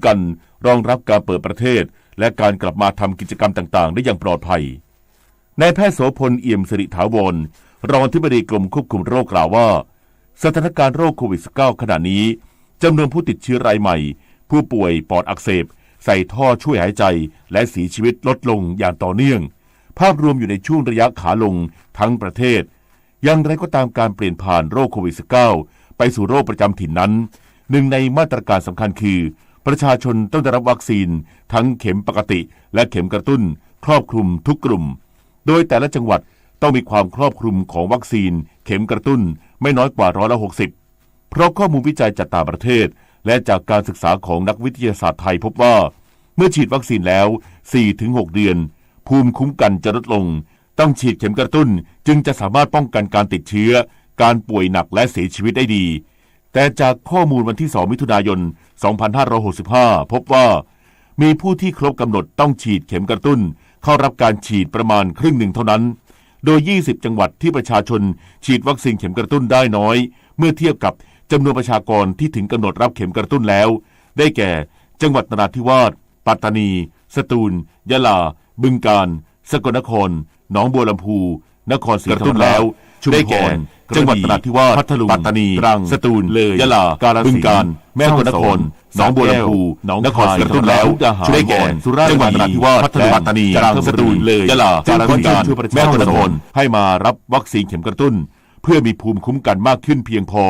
กันรองรับการเปิดประเทศและการกลับมาทำกิจกรรมต่างๆได้อย่างปลอดภัยนายแพทย์โสพลเอี่ยมสิริถาวรรองอธิบดีกรมควบคุมโรคกล่าวว่าสถานการณ์โรคโควิด -19 ขณะนี้จำนวนผู้ติดเชื้อรายใหม่ผู้ป่วยปอดอักเสบใส่ท่อช่วยหายใจและเสียชีวิตลดลงอย่างต่อเนื่องภาพรวมอยู่ในช่วงระยะขาลงทั้งประเทศอย่างไรก็ตามการเปลี่ยนผ่านโรคโควิด -19 ไปสู่โรคประจำถิ่นนั้นหนึ่งในมาตรการสำคัญคือประชาชนต้องได้รับวัคซีนทั้งเข็มปกติและเข็มกระตุ้นครอบคลุมทุกกลุ่มโดยแต่ละจังหวัดต้องมีความครอบคลุมของวัคซีนเข็มกระตุ้นไม่น้อยกว่า60%เพราะข้อมูลวิจัยจากต่างประเทศและจากการศึกษาของนักวิทยาศาสตร์ไทยพบว่าเมื่อฉีดวัคซีนแล้ว 4-6 เดือนภูมิคุ้มกันจะลดลงต้องฉีดเข็มกระตุ้นจึงจะสามารถป้องกันการติดเชื้อการป่วยหนักและเสียชีวิตได้ดีแต่จากข้อมูลวันที่ 2 มิถุนายน 2565 พบว่ามีผู้ที่ครบกำหนดต้องฉีดเข็มกระตุ้นเข้ารับการฉีดประมาณครึ่งหนึ่งเท่านั้นโดย 20 จังหวัดที่ประชาชนฉีดวัคซีนเข็มกระตุ้นได้น้อยเมื่อเทียบกับจำนวนประชากรที่ถึงกำหนดรับเข็มกระตุ้นแล้วได้แก่จังหวัดนราธิวาสปัตตานีสตูลยะลาบึงกาฬสกลนครหนองบัวลำพูนครศรีธรรมราชชุมพรจังหวัดนราธิวาสพัทลุงปัตตานีตรังสตูลเลยยะลากาฬสินธุ์แม่ฮ่องสอนหนองบัวลำพูนครศรีธรรมราชได้แก่จังหวัดนราธิวาสพัทลุงปัตตานีตรังสตูลเลยยะลากาฬสินธุ์แม่ฮ่องสอนให้มารับวัคซีนเข็มกระตุ้นเพื่อมีภูมิคุ้มกันมากขึ้นเพียงพอ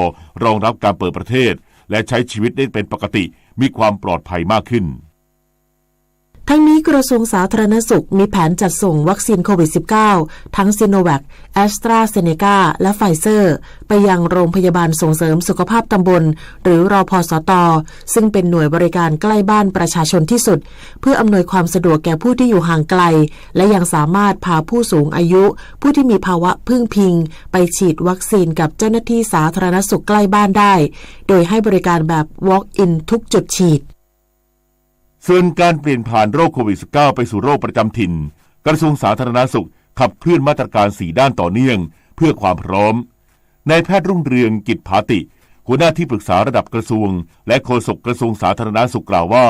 รองรับการเปิดประเทศและใช้ชีวิตได้เป็นปกติมีความปลอดภัยมากขึ้นทั้งนี้กระทรวงสาธารณสุขมีแผนจัดส่งวัคซีนโควิด -19 ทั้งซิโนแวคแอสตราเซเนกาและไฟเซอร์ไปยังโรงพยาบาลส่งเสริมสุขภาพตำบลหรือรพสต.ซึ่งเป็นหน่วยบริการใกล้บ้านประชาชนที่สุดเพื่ออำนวยความสะดวกแก่ผู้ที่อยู่ห่างไกลและยังสามารถพาผู้สูงอายุผู้ที่มีภาวะพึ่งพิงไปฉีดวัคซีนกับเจ้าหน้าที่สาธารณสุขใกล้บ้านได้โดยให้บริการแบบ walk-in ทุกจุดฉีดส่วนการเปลี่ยนผ่านโรคโควิด -19 ไปสู่โรคประจำถิ่นกระทรวงสาธารณสุขขับเคลื่อนมาตรการ4ด้านต่อเนื่องเพื่อความพร้อมนายแพทย์รุ่งเรืองกิจภาติหัวหน้าที่ปรึกษาระดับกระทรวงและโฆษกกระทรวงสาธารณสุขกล่าวว่า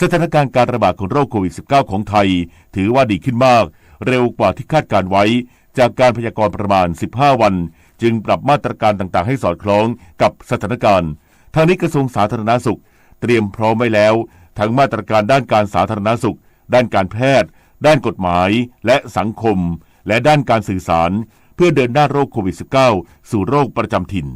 สถานการณ์การระบาดของโรคโควิด -19 ของไทยถือว่าดีขึ้นมากเร็วกว่าที่คาดการไว้จากการพยากรณ์ประมาณ15วันจึงปรับมาตรการต่างๆให้สอดคล้องกับสถานการณ์ทางนี้กระทรวงสาธารณสุขเตรียมพร้อมไว้แล้วทั้งมาตรการด้านการสาธารณสุขด้านการแพทย์ด้านกฎหมายและสังคมและด้านการสื่อสารเพื่อเดินหน้าโรคโควิด -19 สู่โรคประจำถิ่น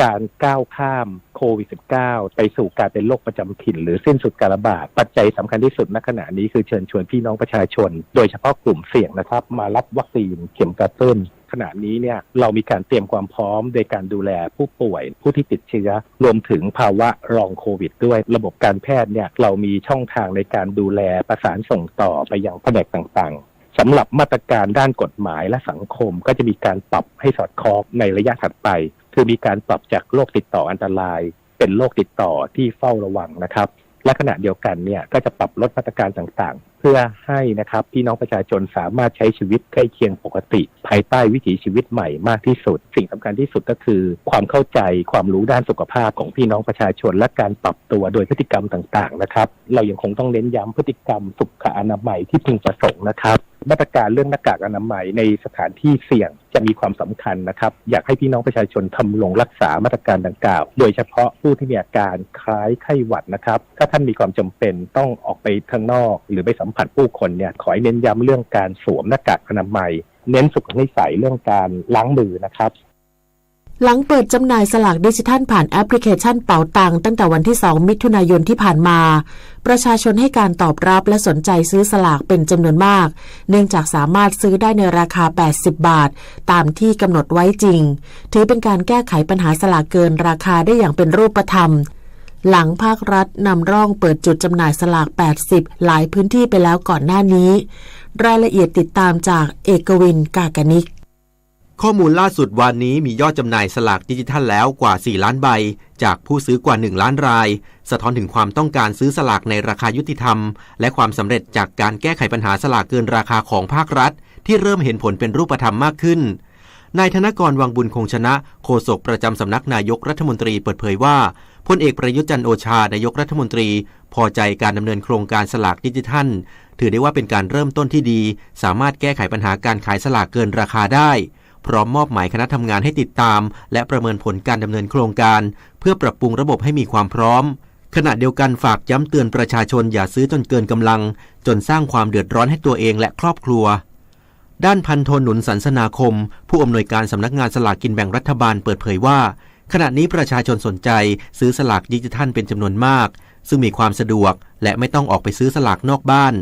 การก้าวข้ามโควิด -19 ไปสู่การเป็นโรคประจำถิ่นหรือสิ้นสุดการระบาดปัจจัยสำคัญที่สุดณขณะนี้คือเชิญชวนพี่น้องประชาชนโดยเฉพาะกลุ่มเสี่ยงนะครับมารับวัคซีนเข็มกระตุ้นขณะนี้เนี่ยเรามีการเตรียมความพร้อมโดยการดูแลผู้ป่วยผู้ที่ติดเชื้อรวมถึงภาวะรองโควิดด้วยระบบการแพทย์เนี่ยเรามีช่องทางในการดูแลประสานส่งต่อไปยังแผนกต่างๆสำหรับมาตรการด้านกฎหมายและสังคมก็จะมีการปรับให้สอดคล้องในระยะถัดไปคือมีการปรับจากโรคติดต่ออันตรายเป็นโรคติดต่อที่เฝ้าระวังนะครับและขณะเดียวกันเนี่ยก็จะปรับลดมาตรการต่างๆเพื่อให้นะครับพี่น้องประชาชนสามารถใช้ชีวิตใกล้เคียงปกติภายใต้วิถีชีวิตใหม่มากที่สุดสิ่งสำคัญที่สุดก็คือความเข้าใจความรู้ด้านสุขภาพของพี่น้องประชาชนและการปรับตัวโดยพฤติกรรมต่างๆนะครับเรายังคงต้องเน้นย้ำพฤติกรรมสุขอนามัยที่พึงประสงค์นะครับมาตรการเรื่องหน้ากากอนามัยในสถานที่เสี่ยงจะมีความสำคัญนะครับอยากให้พี่น้องประชาชนทำลงรักษามาตรการดังกล่าวโดยเฉพาะผู้ที่มีอาการคล้ายไข้หวัดนะครับถ้าท่านมีความจำเป็นต้องออกไปข้างนอกหรือไปสัมผัสผู้คนเนี่ยขอให้เน้นย้ำเรื่องการสวมหน้ากากอนามัยเน้นสุขนิสัยเรื่องการล้างมือนะครับหลังเปิดจำหน่ายสลากดิจิทัลผ่านแอปพลิเคชันเป๋าตังตั้งแต่วันที่ 2 มิถุนายนที่ผ่านมาประชาชนให้การตอบรับและสนใจซื้อสลากเป็นจำนวนมากเนื่องจากสามารถซื้อได้ในราคา80 บาทตามที่กำหนดไว้จริงถือเป็นการแก้ไขปัญหาสลากเกินราคาได้อย่างเป็นรูปธรรมหลังภาครัฐนำร่องเปิดจุดจำหน่ายสลาก80หลายพื้นที่ไปแล้วก่อนหน้านี้รายละเอียดติดตามจากเอกวินกากนิกข้อมูลล่าสุดวันนี้มียอดจำหน่ายสลากดิจิทัลแล้วกว่า4ล้านใบจากผู้ซื้อกว่า1ล้านรายสะท้อนถึงความต้องการซื้อสลากในราคายุติธรรมและความสำเร็จจากการแก้ไขปัญหาสลากเกินราคาของภาครัฐที่เริ่มเห็นผลเป็นรูปธรรมมากขึ้นนายธนกร วังบุญคงชนะโฆษกประจำสำนักนายกรัฐมนตรีเปิดเผยว่าพลเอกประยุทธ์จันทร์โอชานายกรัฐมนตรี พอใจการดำเนินโครงการสลากดิจิทัลถือได้ว่าเป็นการเริ่มต้นที่ดีสามารถแก้ไขปัญหาการขายสลากเกินราคาได้พร้อมมอบหมายคณะทำงานให้ติดตามและประเมินผลการดำเนินโครงการเพื่อปรับปรุงระบบให้มีความพร้อมขณะเดียวกันฝากย้ำเตือนประชาชนอย่าซื้อจนเกินกำลังจนสร้างความเดือดร้อนให้ตัวเองและครอบครัวด้านพันโทหนุนสันสนาคมผู้อำนวยการสำนักงานสลากกินแบ่งรัฐบาลเปิดเผยว่าขณะนี้ประชาชนสนใจซื้อสลากดิจิทัลเป็นจำนวนมากซึ่งมีความสะดวกและไม่ต้องออกไปซื้อสลากนอกบ้าน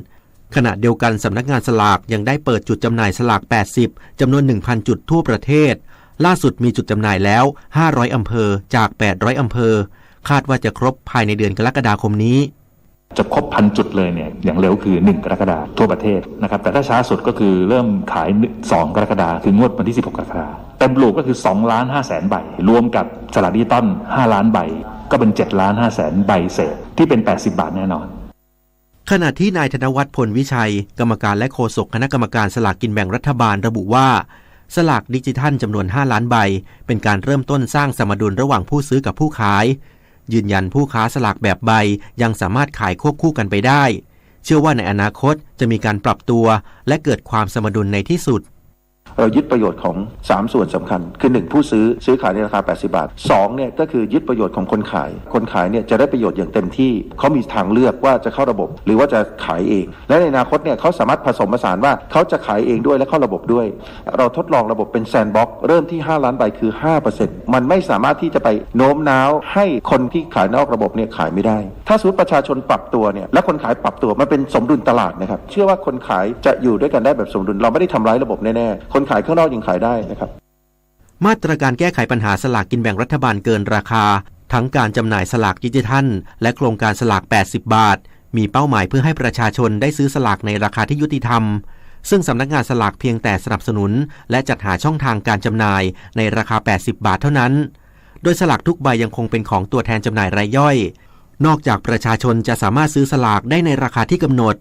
ขณะเดียวกันสำนักงานสลากยังได้เปิดจุดจำหน่ายสลาก80จำนวน 1,000 จุดทั่วประเทศล่าสุดมีจุดจำหน่ายแล้ว500อำเภอจาก800อำเภอคาดว่าจะครบภายในเดือนกรกฎาคมนี้จะครบ1,000 จุดเลยเนี่ยอย่างเร็วคือ1 กรกฎาคมทั่วประเทศนะครับแต่ถ้าช้าสุดก็คือเริ่มขาย2 กรกฎาคมคืองวดวันที่16 กรกฎาคมเต็มลูกก็คือ 2,500,000 ใบรวมกับสลากดิจิตอล5 ล้านใบก็เป็น 7,500,000 ใบเศษที่เป็น80 บาทแน่นอนขณะที่นายธนวัฒน์ พลวิชัยกรรมการและโฆษกคณะกรรมการสลากกินแบ่งรัฐบาลระบุว่าสลากดิจิทัลจำนวน5 ล้านใบเป็นการเริ่มต้นสร้างสมดุลระหว่างผู้ซื้อกับผู้ขายยืนยันผู้ค้าสลากแบบใบยังสามารถขายควบคู่กันไปได้เชื่อว่าในอนาคตจะมีการปรับตัวและเกิดความสมดุลในที่สุดเรายึดประโยชน์ของ3ส่วนสำคัญคือ1ผู้ซื้อขายในราคา80 บาท2เนี่ยก็คือยึดประโยชน์ของคนขายเนี่ยจะได้ประโยชน์อย่างเต็มที่เขามีทางเลือกว่าจะเข้าระบบหรือว่าจะขายเองและในอนาคตเนี่ยเขาสามารถผสมผสานว่าเขาจะขายเองด้วยและเข้าระบบด้วยเราทดลองระบบเป็นแซนด์บ็อกซ์เริ่มที่5 ล้านใบคือ 5% มันไม่สามารถที่จะไปโน้มน้าวให้คนที่ขายนอกระบบเนี่ยขายไม่ได้ถ้าสมมติประชาชนปรับตัวเนี่ยและคนขายปรับตัวมันเป็นสมดุลตลาดนะครับเชื่อว่าคนขายจะอยู่ด้วยกันได้แบบสมดุลเราไม่ได้ทำร้ายระบบแน่ๆคนขายข้างนอกยังขายได้นะครับมาตรการแก้ไขปัญหาสลากกินแบ่งรัฐบาลเกินราคาทั้งการจำหน่ายสลากดิจิทัลและโครงการสลาก80 บาทมีเป้าหมายเพื่อให้ประชาชนได้ซื้อสลากในราคาที่ยุติธรรมซึ่งสำนักงานสลากเพียงแต่สนับสนุนและจัดหาช่องทางการจำหน่ายในราคา80 บาทเท่านั้นโดยสลากทุกใบยังคงเป็นของตัวแทนจำหน่ายรายย่อยนอกจากประชาชนจะสามารถซื้อสลากได้ในราคาที่กำหนด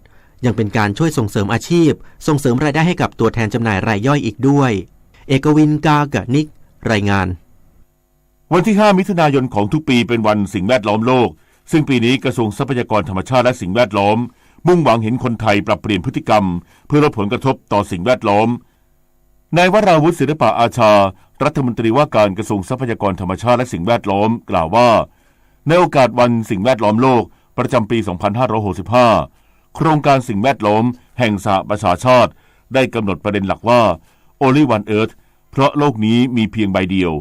ยังเป็นการช่วยส่งเสริมอาชีพส่งเสริมรายได้ให้กับตัวแทนจำหน่ายรายย่อยอีกด้วยเอกวินกากะนิกรายงานวันที่5 มิถุนายนของทุกปีเป็นวันสิ่งแวดล้อมโลกซึ่งปีนี้กระทรวงทรัพยากรธรรมชาติและสิ่งแวดล้อมมุ่งหวังเห็นคนไทยปรับเปลี่ยนพฤติกรรมเพื่อลดผลกระทบต่อสิ่งแวดล้อมนายวราวุฒิศิลปะอาชารัฐมนตรีว่าการกระทรวงทรัพยากรธรรมชาติและสิ่งแวดล้อมกล่าวว่าในโอกาสวันสิ่งแวดล้อมโลกประจำปี 2565 โครงการสิ่งแวดล้อมแห่งสหประชาชาติได้กำหนดประเด็นหลักว่า Only One Earth เพราะโลกนี้มีเพียงใบเดียว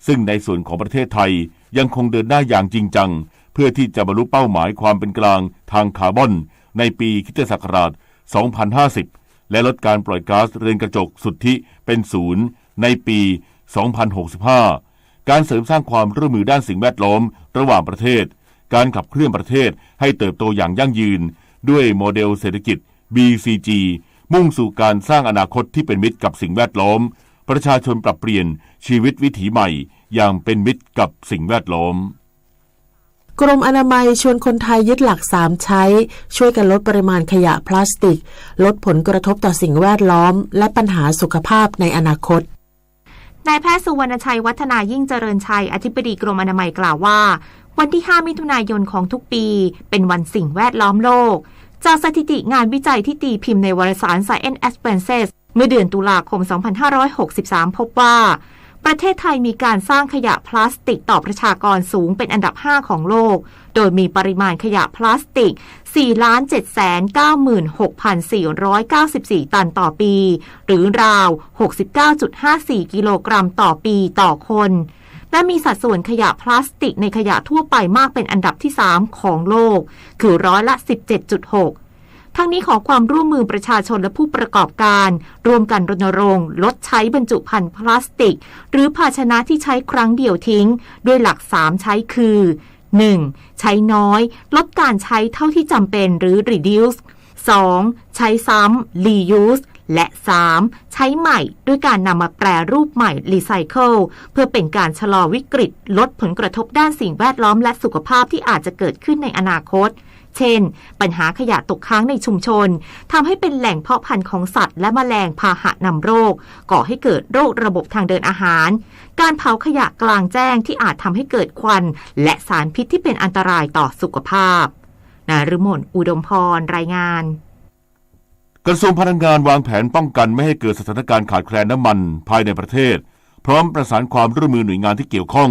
ซึ่งในส่วนของประเทศไทยยังคงเดินหน้าอย่างจริงจังเพื่อที่จะบรรลุเป้าหมายความเป็นกลางทางคาร์บอนในปีค.ศ. 2050 และลดการปล่อยก๊าซเรือนกระจกสุทธิเป็นศูนย์ในปี 2065 การเสริมสร้างความร่วมมือด้านสิ่งแวดล้อมระหว่างประเทศการขับเคลื่อนประเทศให้เติบโตอย่างยั่งยืนด้วยโมเดลเศรษฐกิจ BCG มุ่งสู่การสร้างอนาคตที่เป็นมิตรกับสิ่งแวดล้อมประชาชนปรับเปลี่ยนชีวิตวิถีใหม่อย่างเป็นมิตรกับสิ่งแวดล้อมกรมอนามัยชวนคนไทยยึดหลัก3ใช้ช่วยกันลดปริมาณขยะพลาสติกลดผลกระทบต่อสิ่งแวดล้อมและปัญหาสุขภาพในอนาคตนายแพทย์สุวรรณชัยวัฒนายิ่งเจริญชัยอธิบดีกรมอนามัยกล่าวว่าวันที่5 มิถุนายนของทุกปีเป็นวันสิ่งแวดล้อมโลกจากสถิติงานวิจัยที่ตีพิมพ์ในวารสาร Science Advances เมื่อเดือนตุลาคม 2563 พบว่าประเทศไทยมีการสร้างขยะพลาสติกต่อประชากรสูงเป็นอันดับ5ของโลกโดยมีปริมาณขยะพลาสติก 4,796,494 ตันต่อปีหรือราว 69.54 กิโลกรัมต่อปีต่อคนและมีสัดส่วนขยะพลาสติกในขยะทั่วไปมากเป็นอันดับที่3ของโลกคือร้อยละ 17.6 ทั้งนี้ขอความร่วมมือประชาชนและผู้ประกอบการร่วมกันรณรงค์ลดใช้บรรจุภัณฑ์พลาสติกหรือภาชนะที่ใช้ครั้งเดียวทิ้งด้วยหลัก3ใช้คือ 1. ใช้น้อยลดการใช้เท่าที่จำเป็นหรือ reduce 2. ใช้ซ้ำ reuse และ 3. ใช้ใหม่ด้วยการนำมาแปรรูปใหม่ recycle เพื่อเป็นการชะลอวิกฤตลดผลกระทบด้านสิ่งแวดล้อมและสุขภาพที่อาจจะเกิดขึ้นในอนาคตเช่นปัญหาขยะตกค้างในชุมชนทำให้เป็นแหล่งเพาะพันธุ์ของสัตว์และแมลงพาหะนำโรคก่อให้เกิดโรคระบบทางเดินอาหารการเผาขยะกลางแจ้งที่อาจทำให้เกิดควันและสารพิษที่เป็นอันตรายต่อสุขภาพ นฤมลอุดมพรรายงานกระทรวงพลังงานวางแผนป้องกันไม่ให้เกิดสถานการณ์ขาดแคลนน้ำมันภายในประเทศพร้อมประสานความร่วมมือหน่วยงานที่เกี่ยวข้อง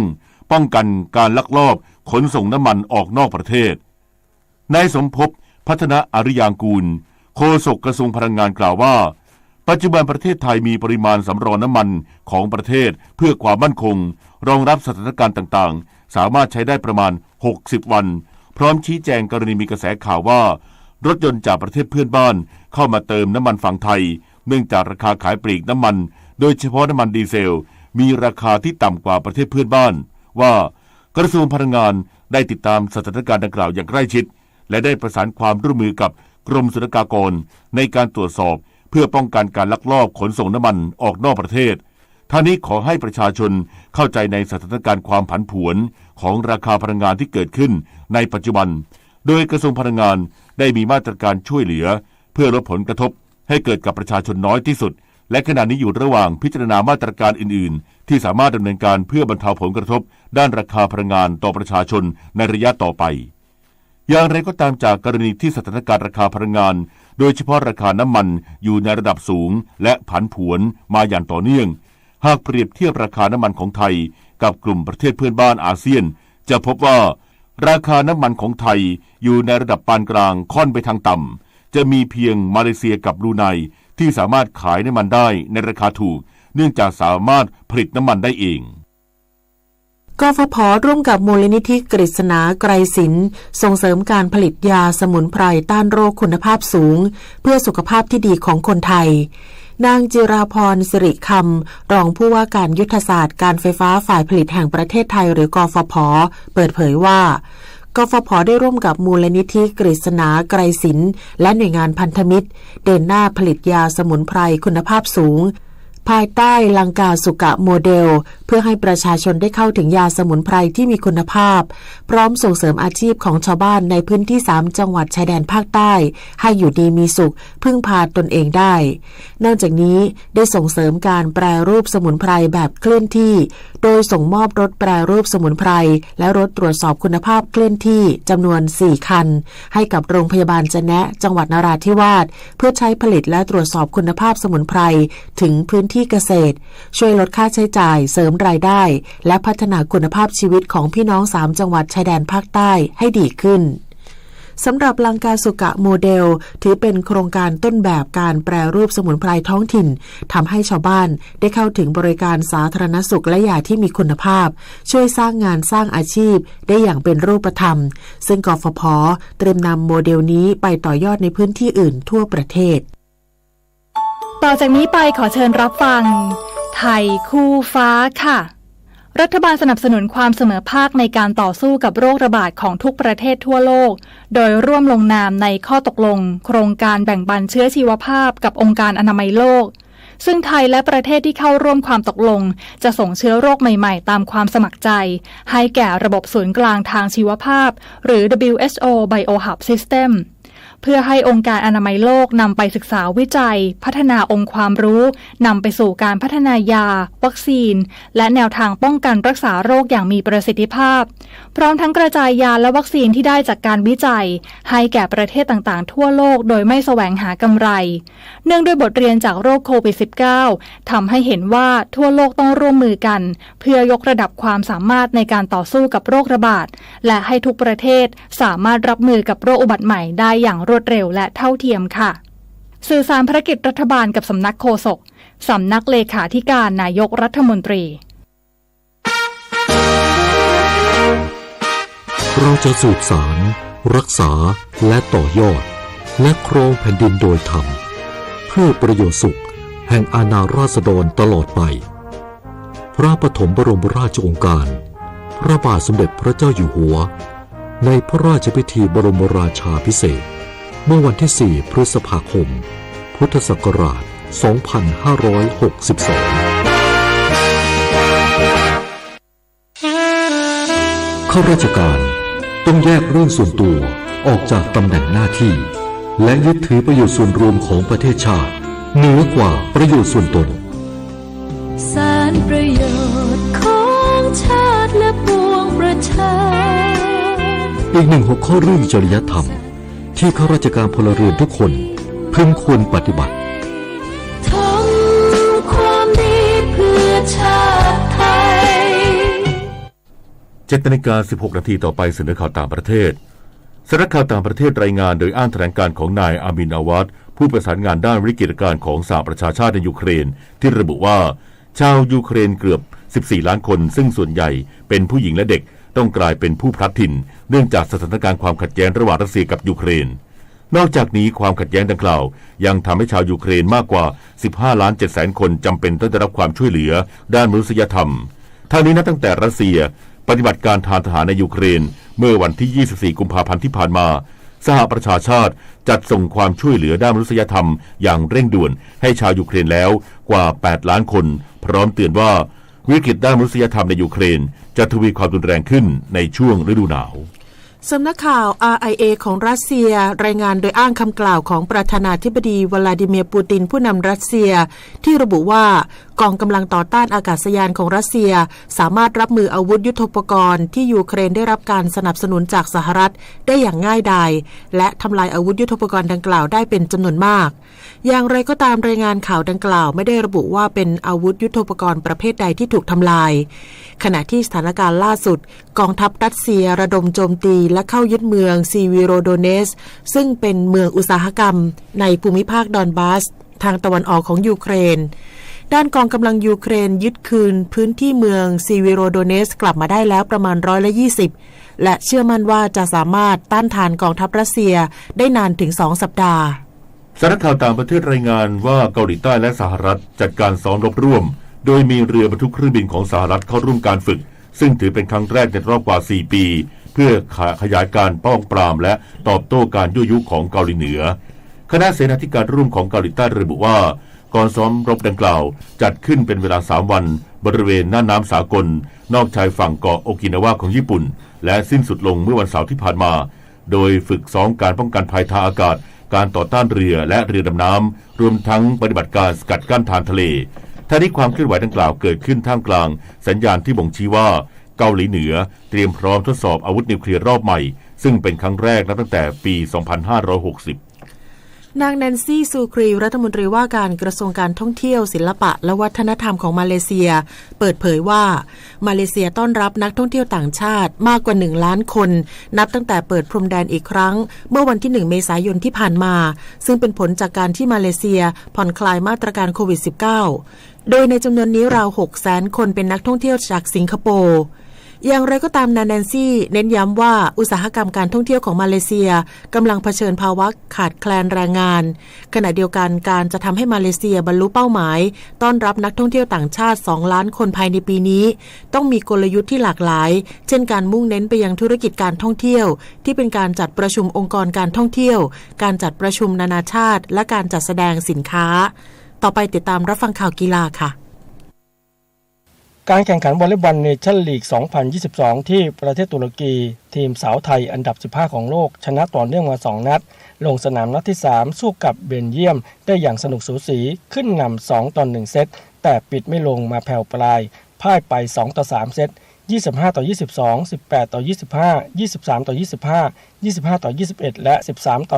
ป้องกันการลักลอบขนส่งน้ำมันออกนอกประเทศนายสมภพพัฒนาอริยางกูลโฆษกกระทรวงพลังงานกล่าวว่าปัจจุบันประเทศไทยมีปริมาณสำรองน้ำมันของประเทศเพื่อความมั่นคงรองรับสถานการณ์ต่างๆสามารถใช้ได้ประมาณ60วันพร้อมชี้แจงกรณีมีกระแสข่าวว่ารถยนต์จากประเทศเพื่อนบ้านเข้ามาเติมน้ำมันฝั่งไทยเนื่องจากราคาขายปลีกน้ำมันโดยเฉพาะน้ำมันดีเซลมีราคาที่ต่ำกว่าประเทศเพื่อนบ้านว่ากระทรวงพลังงานได้ติดตามสถานการณ์ดังกล่าวอย่างใกล้ชิดและได้ประสานความร่วมมือกับกรมศุลกากรในการตรวจสอบเพื่อป้องกันการลักลอบขนส่งน้ำมันออกนอกประเทศท่านี้ขอให้ประชาชนเข้าใจในสถานการณ์ความผันผวนของราคาพลังงานที่เกิดขึ้นในปัจจุบันโดยกระทรวงพลังงานได้มีมาตรการช่วยเหลือเพื่อลดผลกระทบให้เกิดกับประชาชนน้อยที่สุดและขณะนี้อยู่ระหว่างพิจารณามาตรการอื่นๆที่สามารถดำเนินการเพื่อบรรเทาผลกระทบด้านราคาพลังงานต่อประชาชนในระยะต่อไปอย่างไรก็ตามจากกรณีที่สถานการณ์ราคาพลังงานโดยเฉพาะราคาน้ำมันอยู่ในระดับสูงและผันผวนมาอย่างต่อเนื่องหากเปรียบเทียบราคาน้ำมันของไทยกับกลุ่มประเทศเพื่อนบ้านอาเซียนจะพบว่าราคาน้ำมันของไทยอยู่ในระดับปานกลางค่อนไปทางต่ำจะมีเพียงมาเลเซียกับบรูไนที่สามารถขายน้ำมันได้ในราคาถูกเนื่องจากสามารถผลิตน้ำมันได้เองกฟผ.ร่วมกับมูลนิธิกฤษณาไกรศิลป์ส่งเสริมการผลิตยาสมุนไพรต้านโรคคุณภาพสูงเพื่อสุขภาพที่ดีของคนไทยนางจิราพรสิริคำรองผู้ว่าการยุทธศาสตร์การไฟฟ้าฝ่ายผลิตแห่งประเทศไทยหรือกฟผ.เปิดเผยว่ากฟผ.ได้ร่วมกับมูลนิธิกฤษณาไกรศิลป์และหน่วยงานพันธมิตรเดินหน้าผลิตยาสมุนไพรคุณภาพสูงภายใต้ลังกาสุกะโมเดลเพื่อให้ประชาชนได้เข้าถึงยาสมุนไพรที่มีคุณภาพพร้อมส่งเสริมอาชีพของชาวบ้านในพื้นที่3จังหวัดชายแดนภาคใต้ให้อยู่ดีมีสุขพึ่งพาตนเองได้นอกจากนี้ได้ส่งเสริมการแปรรูปสมุนไพรแบบเคลื่อนที่โดยส่งมอบรถแปรรูปสมุนไพรและรถตรวจสอบคุณภาพเคลื่อนที่จำนวน4คันให้กับโรงพยาบาลจะแนะจังหวัดนราธิวาสเพื่อใช้ผลิตและตรวจสอบคุณภาพสมุนไพรถึงพื้นที่เกษตรช่วยลดค่าใช้จ่ายเสริมรายได้และพัฒนาคุณภาพชีวิตของพี่น้อง3จังหวัดชายแดนภาคใต้ให้ดีขึ้นสำหรับลังกาสุกะโมเดลถือเป็นโครงการต้นแบบการแปรรูปสมุนไพรท้องถิ่นทำให้ชาวบ้านได้เข้าถึงบริการสาธารณสุขและยาที่มีคุณภาพช่วยสร้างงานสร้างอาชีพได้อย่างเป็นรูปธรรมซึ่งกฟผ.เตรียมนำโมเดลนี้ไปต่อยอดในพื้นที่อื่นทั่วประเทศต่อจากนี้ไปขอเชิญรับฟังไทยคู่ฟ้าค่ะรัฐบาลสนับสนุนความเสมอภาคในการต่อสู้กับโรคระบาดของทุกประเทศทั่วโลกโดยร่วมลงนามในข้อตกลงโครงการแบ่งปันเชื้อชีวภาพกับองค์การอนามัยโลกซึ่งไทยและประเทศที่เข้าร่วมความตกลงจะส่งเชื้อโรคใหม่ๆตามความสมัครใจให้แก่ระบบศูนย์กลางทางชีวภาพหรือ WHO BioHub Systemเพื่อให้องค์การอนามัยโลกนำไปศึกษาวิจัยพัฒนาองค์ความรู้นำไปสู่การพัฒนายาวัคซีนและแนวทางป้องกันรักษาโรคอย่างมีประสิทธิภาพพร้อมทั้งกระจายยาและวัคซีนที่ได้จากการวิจัยให้แก่ประเทศต่างๆทั่วโลกโดยไม่แสวงหากำไรเนื่องด้วยบทเรียนจากโรคโควิด -19 ทำให้เห็นว่าทั่วโลกต้องร่วมมือกันเพื่อยกระดับความสามารถในการต่อสู้กับโรคระบาดและให้ทุกประเทศสามารถรับมือกับโรคอุบัติใหม่ได้อย่างรวดเร็วและเท่าเทียมค่ะสื่อสารภารกิจรัฐบาลกับสำนักโฆษกสำนักเลขาธิการนายกรัฐมนตรีเราจะสืบสานรักษาและต่อยอดและครองแผ่นดินโดยธรรมเพื่อประโยชน์สุขแห่งอาณาราษฎรตลอดไปพระปฐมบรมราชโองการพระบาทสมเด็จพระเจ้าอยู่หัวในพระราชพิธีบรมราชาภิเษกเมื่อวันที่4 พฤษภาคม พุทธศักราช 2562 ข้าราชการต้องแยกเรื่องส่วนตัวออกจากตำแหน่งหน้าที่และยึดถือประโยชน์ส่วนรวมของประเทศชาติเหนือกว่าประโยชน์ส่วนตนสารประโยชน์ของชาติและปวงประชาอีกหนึ่งหัวข้อเรื่องจริยธรรม ที่ข้าราชการพลเรือนทุกคนพึงควรปฏิบัติทำความดีเพื่อชาติไทย 7:16 น.ต่อไปเสนอข่าวต่างประเทศสำนักข่าวต่างประเทศรายงานโดยอ้างแถลงการของนายอามิน อวัดผู้ประสานงานด้านวิกฤตการณ์ของสหประชาชาติในยูเครนที่ระบุว่าชาวยูเครนเกือบ14 ล้านคนซึ่งส่วนใหญ่เป็นผู้หญิงและเด็กต้องกลายเป็นผู้พลัดถิ่นเนื่องจากสถานการณ์ความขัดแย้งระหว่างรัสเซียกับยูเครนนอกจากนี้ความขัดแย้งดังกล่าวยังทำให้ชาวยูเครนมากกว่า 15.7 คนจำเป็นต้องได้รับความช่วยเหลือด้านมนุษยธรรมทั้งนี้นับตั้งแต่รัสเซียปฏิบัติการทางทหารในยูเครนเมื่อวันที่ 24 กุมภาพันธ์ที่ผ่านมาสหประชาชาติจัดส่งความช่วยเหลือด้านมนุษยธรรมอย่างเร่งด่วนให้ชาวยูเครนแล้วกว่า 8 ล้านคนพร้อมเตือนว่าวิกฤตด้านมนุษยธรรมในยูเครนจะทวีความรุนแรงขึ้นในช่วงฤดูหนาวสำนักข่าว RIA ของรัสเซียรายงานโดยอ้างคำกล่าวของประธานาธิบดีวลาดิเมียร์ปูตินผู้นำรัสเซียที่ระบุว่ากองกำลังต่อต้านอากาศยานของรัสเซียสามารถรับมืออาวุธยุทโธปกรณ์ที่ยูเครนได้รับการสนับสนุนจากสหรัฐได้อย่างง่ายดายและทำลายอาวุธยุทโธปกรณ์ดังกล่าวได้เป็นจำนวนมากอย่างไรก็ตามรายงานข่าวดังกล่าวไม่ได้ระบุว่าเป็นอาวุธยุทโธปกรณ์ประเภทใดที่ถูกทำลายขณะที่สถานการณ์ล่าสุดกองทัพรัสเซียระดมโจมตีและเข้ายึดเมืองซีวีโรโดเนสซึ่งเป็นเมืองอุตสาหกรรมในภูมิภาคดอนบาสทางตะวันออกของยูเครนด้านกองกำลังยูเครนยึดคืนพื้นที่เมืองซีวีโรโดเนสกลับมาได้แล้วประมาณ120และเชื่อมั่นว่าจะสามารถต้านทานกองทัพรัสเซียได้นานถึง2 สัปดาห์สำนักข่าวต่างประเทศรายงานว่าเกาหลีใต้และสหรัฐจัดการซ้อมรบร่วมโดยมีเรือบรรทุกเครื่องบินของสหรัฐเข้าร่วมการฝึกซึ่งถือเป็นครั้งแรกในรอบกว่า4 ปีเพื่อขยายการป้องปรามและตอบโต้การยั่วยุของเกาหลีเหนือคณะเสนาธิการร่วมของเกาหลีใต้ระบุว่าการซ้อมรบดังกล่าวจัดขึ้นเป็นเวลา3 วันบริเวณหน้าน้ำสากลนอกชายฝั่งเกาะโอกินาวาของญี่ปุ่นและสิ้นสุดลงเมื่อวันเสาร์ที่ผ่านมาโดยฝึกซ้อมการป้องกันภัยทางอากาศการต่อต้านเรือและเรือดำน้ำรวมทั้งปฏิบัติการสกัดกั้นทางทะเลท่านี้ความเคลื่อนไหวดังกล่าวเกิดขึ้นท่ามกลางสัญญาณที่บ่งชี้ว่าเกาหลีเหนือเตรียมพร้อมทดสอบอาวุธนิวเคลียร์รอบใหม่ซึ่งเป็นครั้งแรกนับตั้งแต่ปี 2560 นางแนนซี่ซูครีรัฐมนตรีว่าการกระทรวงการท่องเที่ยวศิลปะและวัฒนธรรมของมาเลเซียเปิดเผยว่ามาเลเซียต้อนรับนักท่องเที่ยวต่างชาติมากกว่า1 ล้านคนนับตั้งแต่เปิดพรมแดนอีกครั้งเมื่อวันที่1 เมษายนที่ผ่านมาซึ่งเป็นผลจากการที่มาเลเซียผ่อนคลายมาตรการโควิด -19 โดยในจำนวนนี้ราว 600,000 คนเป็นนักท่องเที่ยวจากสิงคโปร์อย่างไรก็ตามนางแนนซี่เน้นย้ำว่าอุตสาหกรรมการท่องเที่ยวของมาเลเซียกำลังเผชิญภาวะขาดแคลนแรงงานขณะเดียวกันการจะทำให้มาเลเซียบรรลุเป้าหมายต้อนรับนักท่องเที่ยวต่างชาติ2 ล้านคนภายในปีนี้ต้องมีกลยุทธ์ที่หลากหลายเช่นการมุ่งเน้นไปยังธุรกิจการท่องเที่ยวที่เป็นการจัดประชุมองค์กรการท่องเที่ยวการจัดประชุมนานาชาติและการจัดแสดงสินค้าต่อไปติดตามรับฟังข่าวกีฬาค่ะการแข่งขันวอลเลย์บอลเนชั่นลีก 2022 ที่ประเทศตุรกีทีมสาวไทยอันดับ 15 ของโลกชนะต่อเนื่องมา 2 นัดลงสนามนัดที่ 3 สู้กับเบลเยียมได้อย่างสนุกสูสีขึ้นนำ2-1 เซตแต่ปิดไม่ลงมาแผ่วปลายพ่ายไป2-3 เซต25-22 18-25 23-25 25-21 และ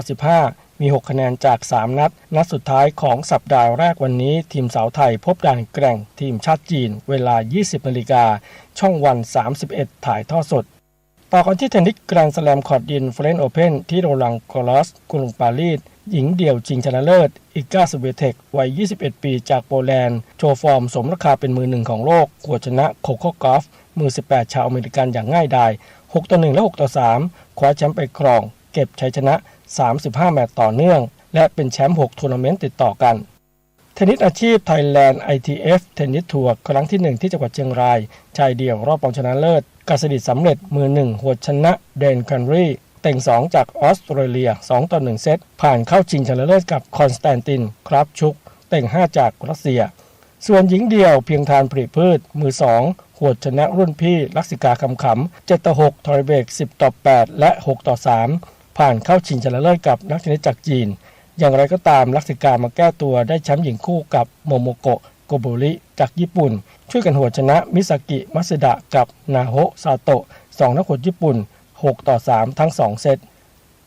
13-15 มี 6 คะแนนจาก 3 นัดสุดท้ายของสัปดาห์แรกวันนี้ทีมสาวไทยพบด่านแกร่งทีมชาติจีนเวลา 20 นาฬิกาช่องวัน 31 ถ่ายทอดสดต่อกันที่เทนนิสแกรนด์สแลมคอร์ตดินเฟรนช์โอเพ่นที่โรลังกอรอสกรุงปารีสหญิงเดี่ยวชิงชนะเลิศอิก้าสเวเทควัย 21 ปีจากโปแลนด์โชว์ฟอร์มสมราคาเป็นมือหนึ่งของโลกกวดชนะโคโค่กอล์ฟมือ 18 ชาวอเมริกันอย่างง่ายดาย 6-1 และ 6-3 คว้าแชมป์ไปครองเก็บชัยชนะ 35 แมตช์ต่อเนื่องและเป็นแชมป์ 6 ทัวร์นาเมนต์ติดต่อกันเทนนิสอาชีพ Thailand ITF เทนนิสทัวร์ครั้งที่ 1 ที่จังหวัดเชียงรายชายเดี่ยวรอบรองชนะเลิศกสิทธิ์สำเร็จมือ 1 หัวชนะเดนคันรีเต็ง 2 จากออสเตรเลีย 2-1 เซตผ่านเข้าชิงชนะเลิศกับคอนสแตนตินคราฟชุกเต็ง 5 จากรัสเซียส่วนหญิงเดี่ยวเพียงทานผลิพืชมือ 2 หัวชนะรุ่นพี่ลักษิกาคำขำ 7-6 ทอยเบรก 10-8 และ 6-3 ผ่านเข้าชิงชนะเลิศกับนักเทนนิสจากจีนอย่างไรก็ตามลักษิกามาแก้ตัวได้แชมป์หญิงคู่กับโมโมโกะโกโบริจากญี่ปุ่นช่วยกันหัวชนะมิซากิมัตสึดะกับนาโฮะซาโตะ2 นักหัวญี่ปุ่น 6-3 ทั้ง 2 เซต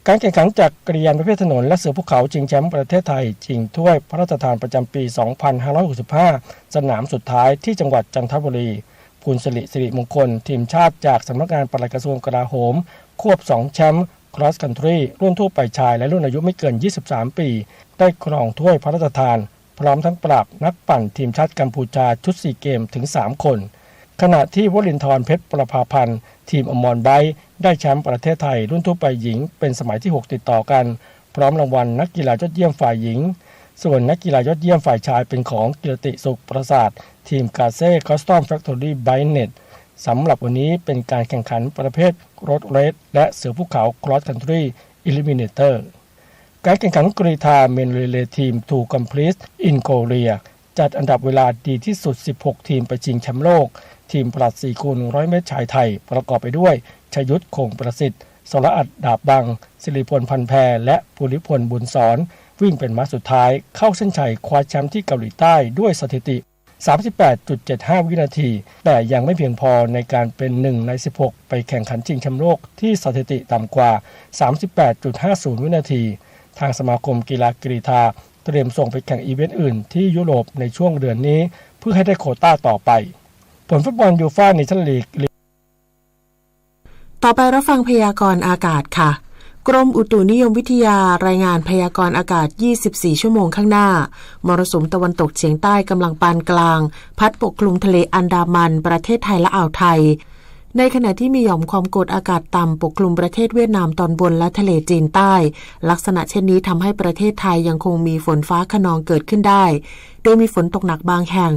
การแข่งขันจักรยานประเภทถนนและเสือภูเขาชิงแชมป์ประเทศไทยชิงถ้วยพระราชทานประจำปี 2565 สนามสุดท้ายที่จังหวัดจันทบุรีคุณสิริมงคลทีมชาติจากสำนักงานปลัดกระทรวงกลาโหมควบ2แชมป์cross country รุ่นทั่วไปชายและรุ่นอายุไม่เกิน23 ปีได้ครองถ้วยพระราชทานพร้อมทั้งปราบนักปั่นทีมชาติกัมพูชาชุด4เกมถึง3คนขณะที่วลินทร์เพชรประภาพันธ์ทีมอมรไบค์ได้แชมป์ประเทศไทยรุ่นทั่วไปหญิงเป็นสมัยที่6ติดต่อกันพร้อมรางวัลนักกีฬายอดเยี่ยมฝ่ายหญิงส่วนนักกีฬายอดเยี่ยมฝ่ายชายเป็นของกิรติสุขประสาททีมกาเซ่คอสตอมแฟคทอรี่ไบเน็ตสำหรับวันนี้เป็นการแข่งขันประเภทรถเรสและเสือภูเขา Cross Country Eliminator การแข่งขันกรีฑาเมนเรเลทีม To Complete in Korea จัดอันดับเวลาดีที่สุด16ทีมไปชิงแชมป์โลกทีมผลัด4คูณ100 เมตรชายไทยประกอบไปด้วยชยุทธคงประสิทธิ์สรอัดดาบบังศิริพลพันแพรและภูริพลบุญสอนวิ่งเป็นม้าสุดท้ายเข้าเส้นชัยคว้าแชมป์ที่เกาหลีใต้ด้วยสถิติ38.75 วินาทีแต่ยังไม่เพียงพอในการเป็น1ใน16ไปแข่งขันชิงแชมป์โลกที่สถิติต่ำกว่า 38.50 วินาทีทางสมาคมกีฬากรีฑาเตรียมส่งไปแข่งอีเวนต์อื่นที่ยุโรปในช่วงเดือนนี้เพื่อให้ได้โควต้าต่อไปผลฟุตบอลยูฟ่าเนชั่นลีกต่อไปรับฟังพยากรณ์อากาศค่ะกรมอุตุนิยมวิทยารายงานพยากรณ์อากาศ24ชั่วโมงข้างหน้ามรสุมตะวันตกเฉียงใต้กำลังปานกลางพัดปกคลุมทะเลอันดามันประเทศไทยและอ่าวไทยในขณะที่มีหย่อมความกดอากาศต่ำปกคลุมประเทศเวียดนามตอนบนและทะเลจีนใต้ลักษณะเช่นนี้ทำให้ประเทศไทยยังคงมีฝนฟ้าคะนองเกิดขึ้นได้โดยมีฝนตกหนักบางแห่ง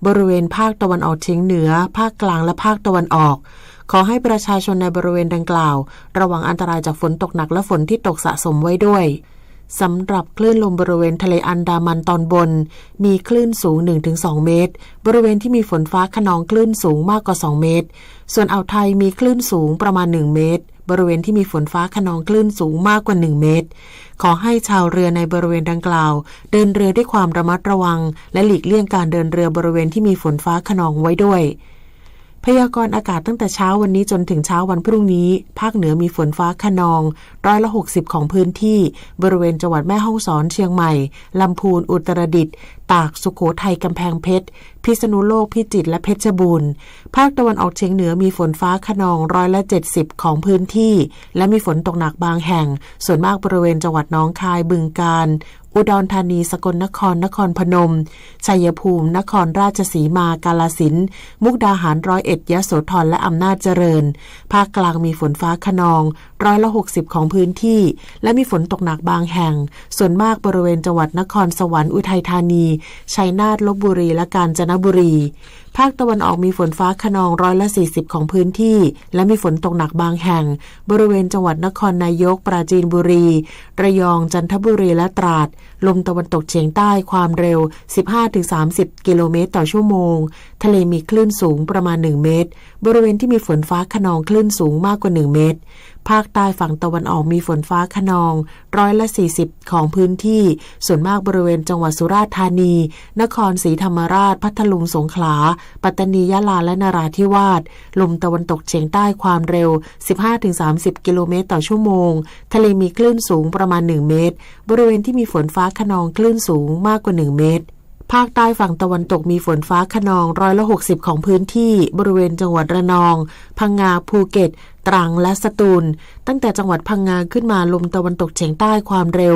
บริเวณภาคตะวันออกเฉียงเหนือภาคกลางและภาคตะวันออกขอให้ประชาชนในบริเวณดังกล่าวระวังอันตรายจากฝนตกหนักและฝนที่ตกสะสมไว้ด้วยสำหรับคลื่นลมบริเวณทะเลอันดามันตอนบนมีคลื่นสูง 1-2 เมตรบริเวณที่มีฝนฟ้าคะนองคลื่นสูงมากกว่า2เมตรส่วนอ่าวไทยมีคลื่นสูงประมาณ1เมตรบริเวณที่มีฝนฟ้าคะนองคลื่นสูงมากกว่า1เมตรขอให้ชาวเรือในบริเวณดังกล่าวเดินเรือด้วยความระมัดระวังและหลีกเลี่ยงการเดินเรือบริเวณที่มีฝนฟ้าคะนองไว้ด้วยพยากรณ์อากาศตั้งแต่เช้าวันนี้จนถึงเช้าวันพรุ่งนี้ภาคเหนือมีฝนฟ้าคะนอง60%ของพื้นที่บริเวณจังหวัดแม่ฮ่องสอนเชียงใหม่ลำพูนอุตรดิตถ์ตากสุโขทัยกำแพงเพชรพิษณุโลกพิจิตรและเพชรบูรณ์ภาคตะวันออกเฉียงเหนือมีฝนฟ้าคะนอง70%ของพื้นที่และมีฝนตกหนักบางแห่งส่วนมากบริเวณจังหวัดหนองคายบึงกาฬอุดรธานีสกลนครนครพนมชัยภูมินครราชสีมากาฬสินธุ์มุกดาหาร101ยโสธรและอำนาจเจริญภาคกลางมีฝนฟ้าคะนอง60%ของพื้นที่และมีฝนตกหนักบางแห่งส่วนมากบริเวณจังหวัดนครสวรรค์อุทัยธานีชัยนาทลพบุรีและกาญจนบุรีภาคตะวันออกมีฝนฟ้าคะนอง40%ของพื้นที่และมีฝนตกหนักบางแห่งบริเวณจังหวัดนครนายกปราจีนบุรีระยองจันทบุรีและตราดลมตะวันตกเฉียงใต้ความเร็ว 15-30 กิโลเมตรต่อชั่วโมงทะเลมีคลื่นสูงประมาณ1เมตรบริเวณที่มีฝนฟ้าคะนองคลื่นสูงมากกว่า1เมตรภาคใต้ฝั่งตะวันออกมีฝนฟ้าคะนอง40%ของพื้นที่ส่วนมากบริเวณจังหวัดสุราษฎร์ธานีนครศรีธรรมราชพัทลุงสงขลาปัตตานียะลาและนราธิวาสลมตะวันตกเฉียงใต้ความเร็ว 15-30 กิโลเมตรต่อชั่วโมงทะเลมีคลื่นสูงประมาณ1เมตรบริเวณที่มีฝนฟ้าคะนองคลื่นสูงมากกว่า1เมตรภาคใต้ฝั่งตะวันตกมีฝนฟ้าคะนอง60%ของพื้นที่บริเวณจังหวัดระนองพังงาภูเก็ตตรังและสตูลตั้งแต่จังหวัดพังงาขึ้นมาลมตะวันตกเฉียงใต้ความเร็ว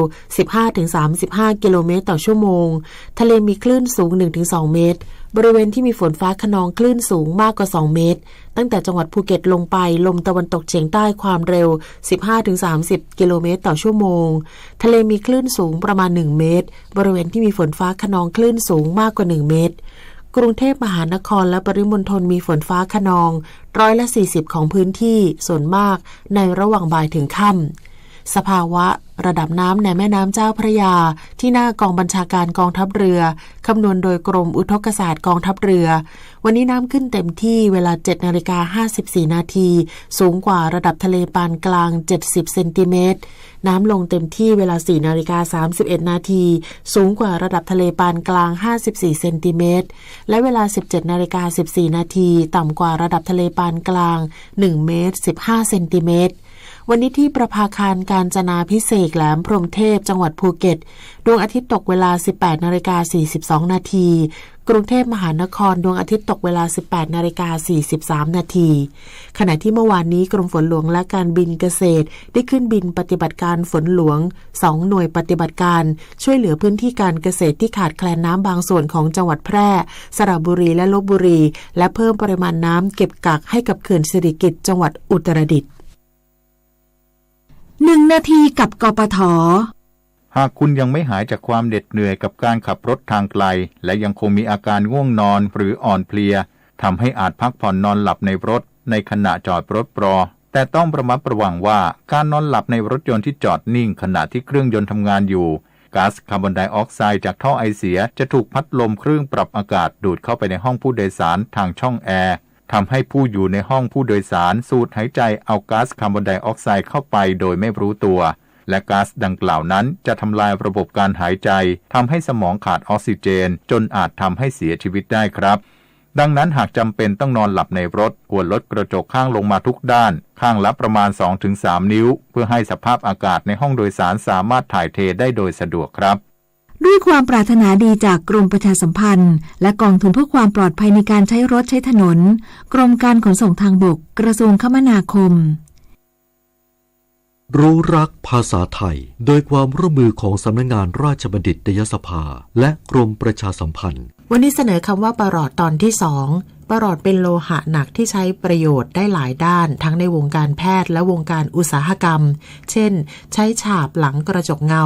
15-35 กิโลเมตรต่อชั่วโมงทะเลมีคลื่นสูง 1-2 เมตรบริเวณที่มีฝนฟ้าคะนองคลื่นสูงมากกว่า2เมตรตั้งแต่จังหวัดภูเก็ตลงไปลมตะวันตกเฉียงใต้ความเร็ว 15-30 กิโลเมตรต่อชั่วโมงทะเลมีคลื่นสูงประมาณ1เมตรบริเวณที่มีฝนฟ้าคะนองคลื่นสูงมากกว่า1เมตรกรุงเทพมหานครและปริมณฑลมีฝนฟ้าคะนอง40%ของพื้นที่ส่วนมากในระหว่างบ่ายถึงค่ำสภาวะระดับน้ำในแม่น้ำเจ้าพระยาที่หน้ากองบัญชาการกองทัพเรือคำนวณโดยกรมอุทกศาสตร์กองทัพเรือวันนี้น้ำขึ้นเต็มที่เวลา 7:54 นาทีสูงกว่าระดับทะเลปานกลาง70เซนติเมตรน้ำลงเต็มที่เวลา 4:31 นาทีสูงกว่าระดับทะเลปานกลาง54เซนติเมตรและเวลา 17:14 นาทีต่ำกว่าระดับทะเลปานกลาง1เมตร15เซนติเมตร วันนี้ที่ประภาคารกาญจนาภิเษกแหลมพรหมเทพจังหวัดภูเก็ตดวงอาทิตย์ตกเวลา 18:42 นาทีกรุงเทพมหานครดวงอาทิตย์ตกเวลา 18:43 นาทีขณะที่เมื่อวานนี้กรมฝนหลวงและการบินเกษตรได้ขึ้นบินปฏิบัติการฝนหลวง2หน่วยปฏิบัติการช่วยเหลือพื้นที่การเกษตรที่ขาดแคลนน้ำบางส่วนของจังหวัดแพร่สระบุรีและลพบุรีและเพิ่มปริมาณน้ำเก็บกักให้กับเขื่อนสิริกิติ์จังหวัดอุตรดิตถ์1 นาทีกับกปท.หากคุณยังไม่หายจากความเหน็ดเหนื่อยกับการขับรถทางไกลและยังคงมีอาการง่วงนอนหรืออ่อนเพลียทำให้อาจพักผ่อนนอนหลับในรถในขณะจอดรถแต่ต้องระมัดระวังว่าการนอนหลับในรถยนต์ที่จอดนิ่งขณะที่เครื่องยนต์ทำงานอยู่ก๊าซคาร์บอนไดออกไซด์จากท่อไอเสียจะถูกพัดลมเครื่องปรับอากาศดูดเข้าไปในห้องผู้โดยสารทางช่องแอร์ทำให้ผู้อยู่ในห้องผู้โดยสารสูดหายใจเอาก๊าซคาร์บอนไดออกไซด์เข้าไปโดยไม่รู้ตัวและก๊าซดังกล่าวนั้นจะทำลายระบบการหายใจทำให้สมองขาดออกซิเจนจนอาจทำให้เสียชีวิตได้ครับดังนั้นหากจำเป็นต้องนอนหลับในรถควรลดกระจกข้างลงมาทุกด้านข้างละประมาณ 2-3 นิ้วเพื่อให้สภาพอากาศในห้องโดยสารสามารถถ่ายเทได้โดยสะดวกครับด้วยความปรารถนาดีจากกรมประชาสัมพันธ์และกองทุนเพื่อความปลอดภัยในการใช้รถใช้ถนนกรมการขนส่งทางบกกระทรวงคมนาคมรู้รักภาษาไทยโดยความร่วมมือของสำนักงานราชบัณฑิตยสภาและกรมประชาสัมพันธ์วันนี้เสนอคำว่าปรอดตอนที่ 2ปรอดเป็นโลหะหนักที่ใช้ประโยชน์ได้หลายด้านทั้งในวงการแพทย์และวงการอุตสาหกรรมเช่นใช้ฉาบหลังกระจกเงา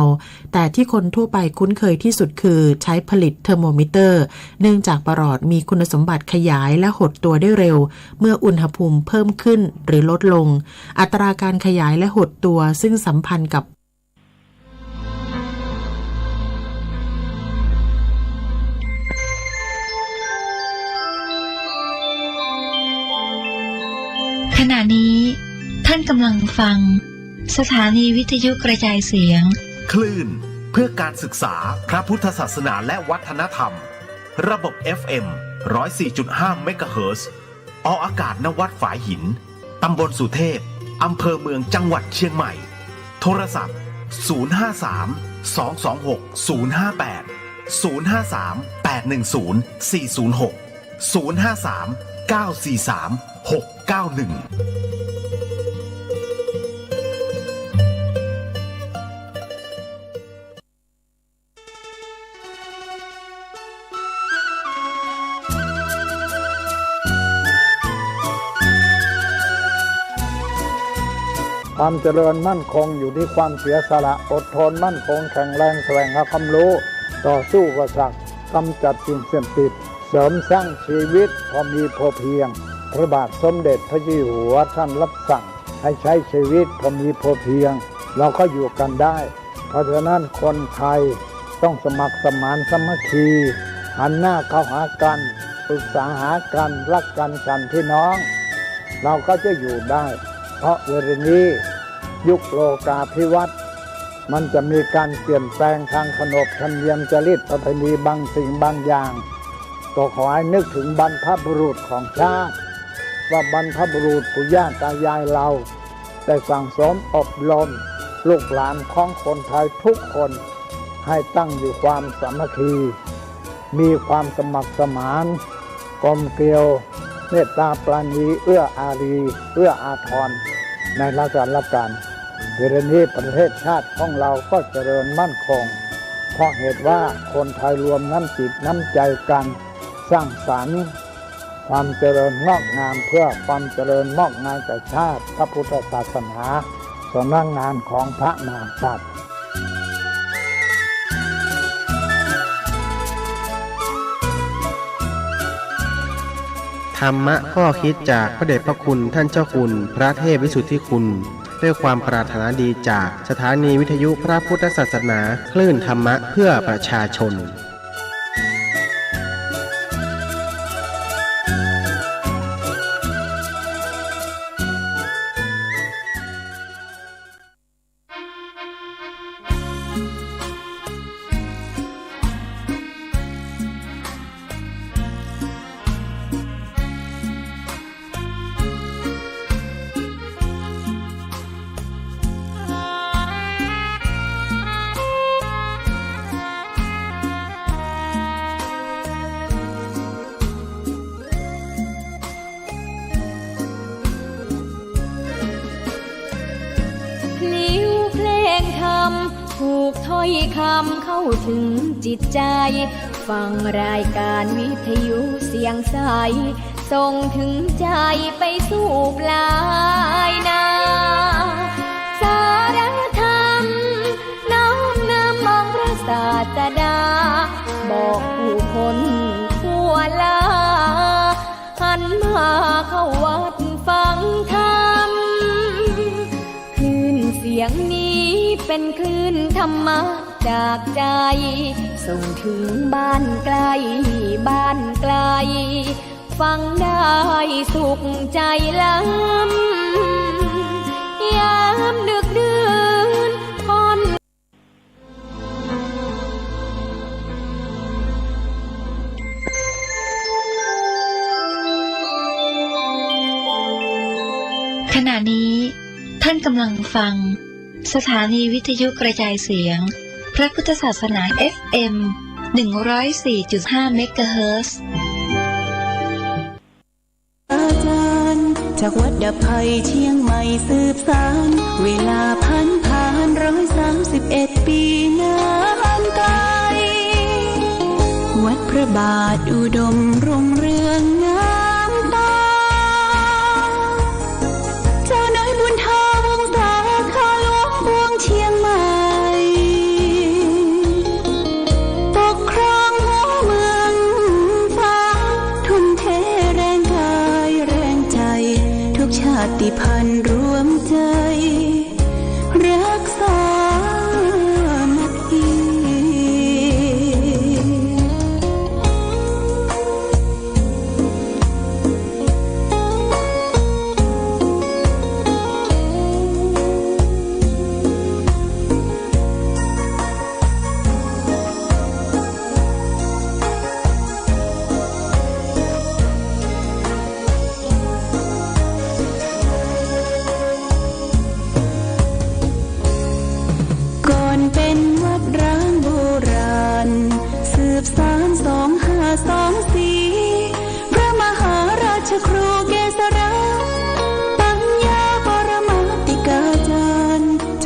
แต่ที่คนทั่วไปคุ้นเคยที่สุดคือใช้ผลิตเทอร์โมมิเตอร์เนื่องจากปรอดมีคุณสมบัติขยายและหดตัวได้เร็วเมื่ออุณหภูมิเพิ่มขึ้นหรือลดลงอัตราการขยายและหดตัวซึ่งสัมพันธ์กับขณะนี้ท่านกำลังฟังสถานีวิทยุกระจายเสียงคลื่นเพื่อการศึกษาพระพุทธศาสนาและวัฒนธรรมระบบ FM 104.5 เมกะเฮิรตซ์ออกอากาศณวัดฝายหินตำบลสุเทพอำเภอเมืองจังหวัดเชียงใหม่โทรศัพท์053 226 0582 053 810 406 053 943 691ความเจริญมั่นคงอยู่ที่ความเสียสละอดทนมั่นคงแข็งแรงแสวงหาความรู้ต่อสู้กับศักดิ์กำจัดสิ่งเสื่อมติดเสริมสร้างชีวิตพอมีพอเพียงพระบาทสมเด็จพระเจ้าอยู่หัวท่านรับสั่งให้ใช้ชีวิตพอมีพอเพียงเราก็อยู่กันได้เพราะฉะนั้นคนไทยต้องสมัครสมานสามัคคีหันหน้าเข้าหากันปรึกษาหากันรักกันฉันพี่น้องเราก็จะอยู่ได้เพราะเวลานี้ยุคโลกาภิวัตน์มันจะมีการเปลี่ยนแปลงทางขนบธรรมเนียมจริตประเพณีบางสิ่งบางอย่างก็ขอให้นึกถึงบรรพบุรุษของชาติว่าบรรพบุรุษปู่ย่าตายายเราได้สั่งสมอบรมลูกหลานของคนไทยทุกคนให้ตั้งอยู่ความสามัคคีมีความสมัครสมานกลมเกลียวเมตตาปราณีเอื้ออารีเอื้ออาทรในราชการเวลานี้ประเทศชาติของเราก็เจริญมั่นคงเพราะเหตุว่าคนไทยรวมน้ำจิตน้ำใจกันสร้างสรรค์ความเจริญงอกงามเพื่อความเจริญงอกงามแก่ชาติพระพุทธศาสนาสำนักงานของพระมหากษัตริย์ธรรมะข้อคิดจากพระเดชพระคุณท่านเจ้าคุณพระเทพวิสุทธิคุณด้วยความปรารถนาดีจากสถานีวิทยุพระพุทธศาสนาคลื่นธรรมะเพื่อประชาชน นธรรมถูกถ้อยคำเข้าถึงจิตใจฟังรายการวิทยุเสียงใสส่งถึงใจไปสู่ปลายนาสารธรรมน้อมนำมองพระศาสดาบอกผู้คนทั่วลาหันมาเข้าวัดฟังธรรมคลื่นเสียงนี้เป็นคลื่นธรรมะจากใจส่งถึงบ้านไกลบ้านไกลฟังได้สุขใจล้ำยามดึกดื่นผ่อนขณะนี้ท่านกำลังฟังสถานีวิทยุกระจายเสียงพระพุทธศาสนา FM 104.5 เมกะเฮิรตซ์อาจารย์จากวัดดับภัยเชียงใหม่สืบสานเวลาผ่าน131 ปีนานไกลวัดพระบาทอุดมรุ่งเรืองงามตาเจ้านายบุญทาวงศาข้าหลวงพวงเชียงใหม่ปกครองหัวเมืองฟ้าทุ่มเทแรงกายแรงใจทุกชาติพันธุ์รวมใจรักษามัคคี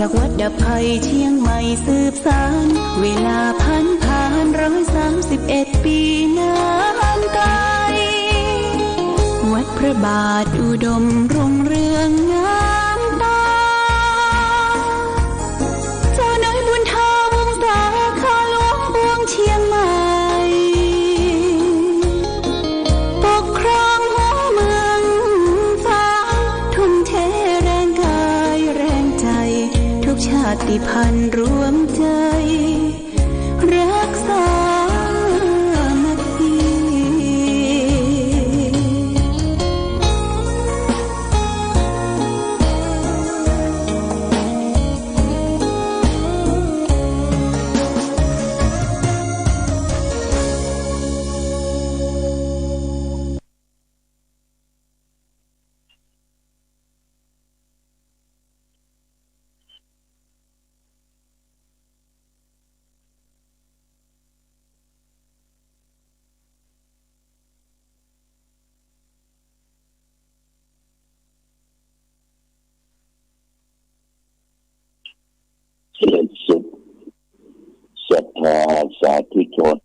จากวัดดับภัยเชียงใหม่สืบสานเวลาผ่าน131 ปีนานไกลวัดพระบาทอุดมรุ่งเรืองงามตาเจ้านายบุญทาวงศาข้าหลวงพวงเชียงใหม่ปกครองหัวเมืองฟ้าทุ่มเทแรงกายแรงใจทุกชาติพันธุ์รวมใจรักษามัคคีเจริญสุขศรัทธาสาธุชน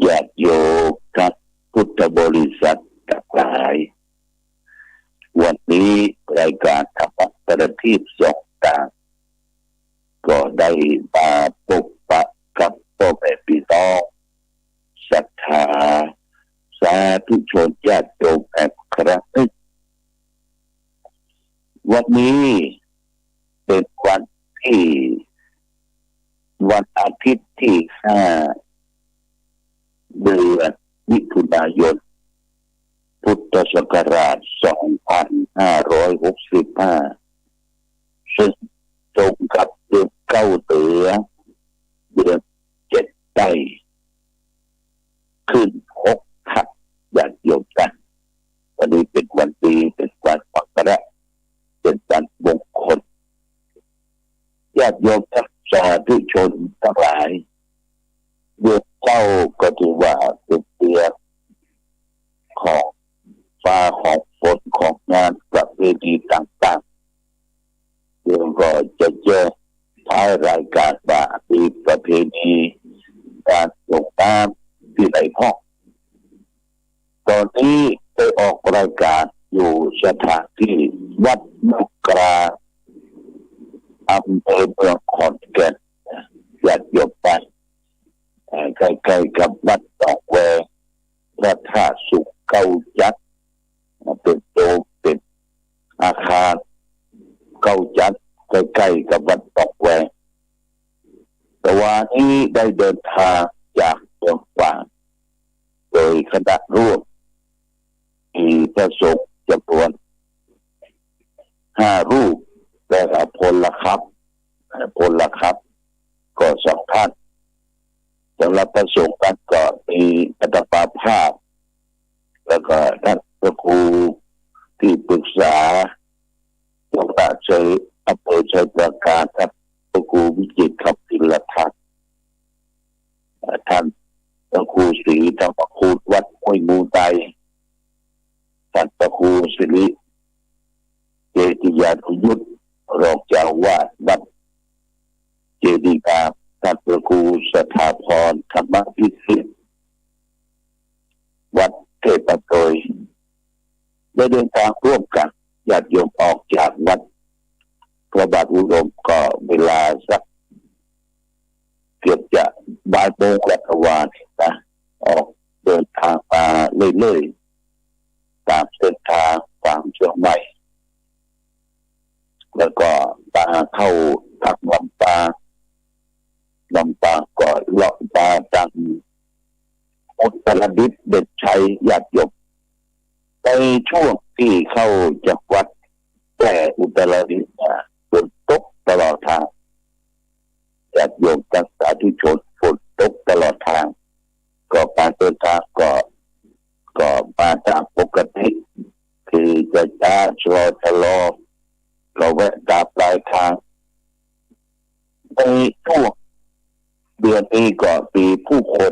ญาติโยมครับพุทธบริษัททั้งหลายวันนี้รายการธรรมะประทีปสองตาก็ได้มาพบปะกับพ่อแม่พี่น้องศรัทธาสาธุชนญาติโยมแอบครั้งหนึ่งวันนี้เป็นวันอาทิตย์ที่5 เดือนมิถุนายนพุทธศักราช 2565 ซึ่งตรงกับเดือน9เดือน7 ไต้ขึ้น6 ทับญาติโยมกันวันนี้เป็นวันดีเป็นวันมกราเป็นวันมงคลญาติโยมสาธุชนทั้งหลายเดือนเก้าก็ถือว่าเป็นเดือนของฟ้าของฝนของงานประเพณีต่างๆเดือนก็ จะเจอท้ายรายการว่ามีประเพณีการส่งน้ำที่ไหนพ่อตอนนี้ไปออกรายการอยู่สถานที่วัดมุกกราอำเภอเมืองขอนแก่นญาติโยมไปใกล้ๆกับวัดดอกแวพระธาตุสุขเก้าจัดเป็นโดมเป็นอาคารเก้าจัดใกล้ๆกับวัดดอกแวแต่วันนี้ได้เดินทางจากเมืองฝางโดยคณะร่วมมีพระสงฆ์จำนวน5 รูปและพลครับก็2 ท่านสำหรับพระสงฆ์นั้นก็มีอัตมาภาพแล้วก็ท่านพระครูที่ปรึกษาจังหวัดชัยอำเภอชัยปราการท่านพระครูวิจิตรคำพิรทัศน์ท่านพระครูศรีธรรมคุณวัดห้วยมูไตท่านพระครูสิริเจติยานุยุทธรองเจ้าวาดวัดเจดีย์งามท่านพระครูสถาพรธรรมพิสิทธิ์วัดเทพโตยได้เดินทางร่วมกันญาติโยมออกจากวัดพระบาทอุดมก็เวลาสักเกือบจะบ่ายโมงและวานนะออกเดินทางมาเรื่อยๆตามเส้นทางฝั่งเชียงใหม่แล้วก็มาเข้าทางลำปางก็เลาะตาจังอุตรดิตถ์เด่นชัยญาติโยมในช่วงที่เข้าจากวัดแต่อุตรดิตถ์ฝนตกตลอดทางญาติโยมทั้งสาธุชนฝนตกตลอดทางก็การเดินทางก็มาตามปกติคือจะช้าชะลอเราแวะตามปลายทางในช่วงเดือนนี้ก็มีผู้คน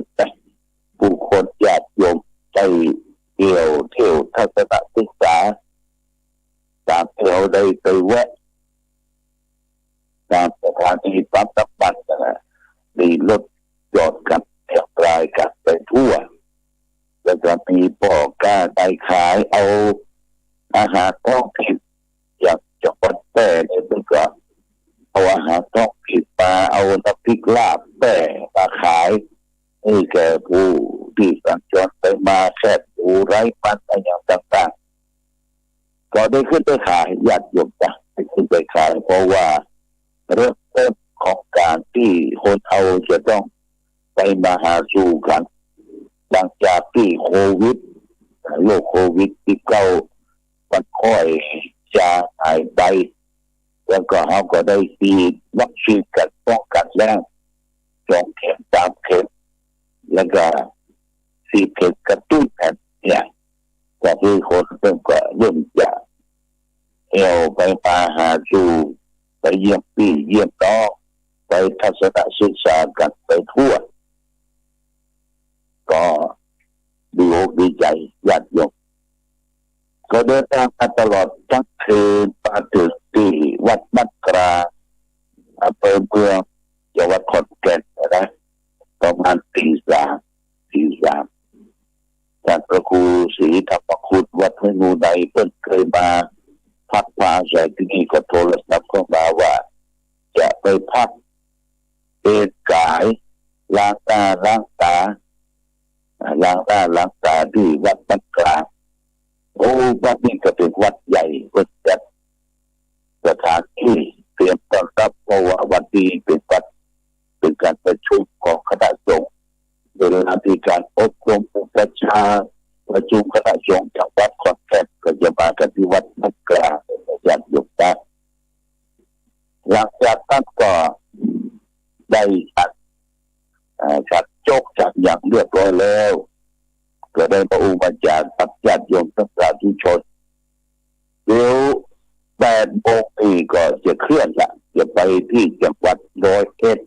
ญาติโยมไปเที่ยวทัศนศึกษาตามที่เราได้ไปแวะตามสถานีปั๊มน้ำมันมีรถจอดกันแถวปลายกันไปทั่วแล้วก็มีพ่อค้าได้ขายเอาอาหารท้องถิ่นอย่างจังหวัดแพร่เนี่ยมันก็เอาอาหารท้องถิ่นมาเอาน้ำพริกลาบแพร่มาขายให้แก่ผู้ที่สัญจรไปมาแค่ผู้ไร้มันอะไรอย่างต่างๆก็ได้ขึ้นไปขายญาติโยมได้ขึ้นไปขายเพราะว่าเริ่มของการที่คนเอาจะต้องไปมาหาสู่กันหลังจากที่โควิดโรคโควิด-19มันค่อยจะหายไปแล้วก็เขาก็ได้ฉีดวัคซีนกันป้องกันแล้ว2 เข็ม 3 เข็มแล้วก็4 เข็มกระตุ้นเนี่ยก็คือคนเริ่มจะไปมาหาสู่ไปเยี่ยมพี่เยี่ยมน้องไปทัศนศึกษากันไปทั่วก็ดีอกดีใจญาติโยมก็เดินทางมาตลอดทั้งคืนมาถึงที่วัดมัดกราอำเภอเมืองจังหวัดขอนแก่นนะประมาณตีสามท่านพระครูศรีธรรมคุณวัดห้วยงูในเพิ่งเคยมาพักมาอาศัยที่นี่ก็โทรศัพท์เข้ามาว่าจะไปพักกายล้างหน้าล้างตาที่วัดมัดกราวัดนี้ก็เป็นวัดใหญ่ก็จัดสถานที่เตรียมต้อนรับเพราะว่าวันนี้เป็นการประชุมของคณะสงฆ์เวลาที่การอบรมประชาประชุมคณะสงฆ์จากวัดขอนแก่นก็จะมากันที่วัดมัดกราญาติโยมได้หลังจากนั้นก็ได้จัดโจกจัดอย่างเรียบร้อยแล้วก็ได้พระอุปการตัดญาติโยมทั้งสาธุชนเดี๋ยว8 โมงก็จะเคลื่อนละจะไปที่จังหวัดร้อยเอ็ด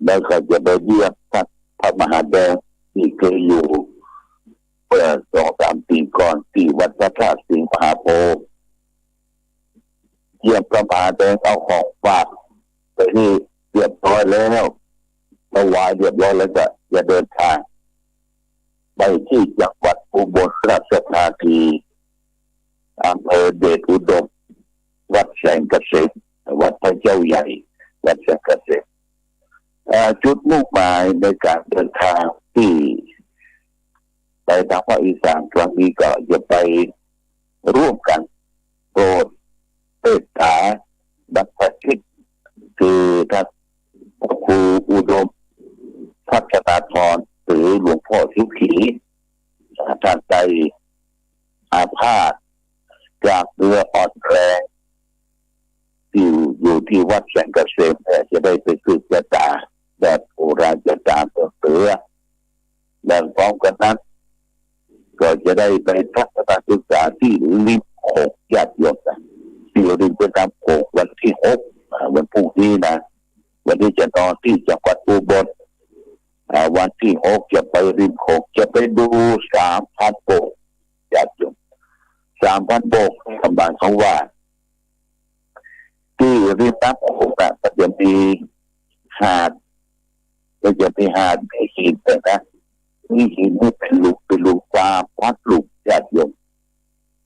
แล้วก็จะไปเยี่ยมท่านพระมหาแดงที่เคยอยู่เมื่อ 2-3 ปีก่อนที่วัดพระธาตุสิงห์มหาโพธิ์ เยี่ยมพระมหาแดงเอาของฝากไปนี่เรียบร้อยแล้วถวายเรียบร้อยแล้วจะเดินทางไปที่จังหวัดอุบลราชธานีอำเภอเดชอุดมวัดแสงเกษมวัดพระเจ้าใหญ่วัดแสงเกษมจุดมุ่งหมายในการเดินทางที่ไปทางภาคอีสานครั้งนี้ก็จะไปร่วมกันโปรดเมตตาบรรพชิตคือท่านพระครูอุดมพัฒนาธรหรือหลวงพ่อทิวขีท่านใจอาพาธจากเรืออ่อนแรงที่อยู่ที่วัดแสงเกษมจะได้ไปสืบชะตาแบบโบราณชะตาเสือและพร้อมกันนั้นก็จะได้ไปทัศนศึกษาที่ริมโขงญาติโยมที่ริมเป็นน้ำโขงวันที่6วันพรุ่งนี้นะวันนี้จะนอนที่จังหวัดอุบลวันที่6จะไปริมโขงจะไปดู 3,000 โบกญาติโยม 3,000 โบกคำบานเขาว่าที่ริมน้ำโขงมันจะมีหาดมีหินนะมีหินนี่เป็นลูกความพัดลูกญาติโยม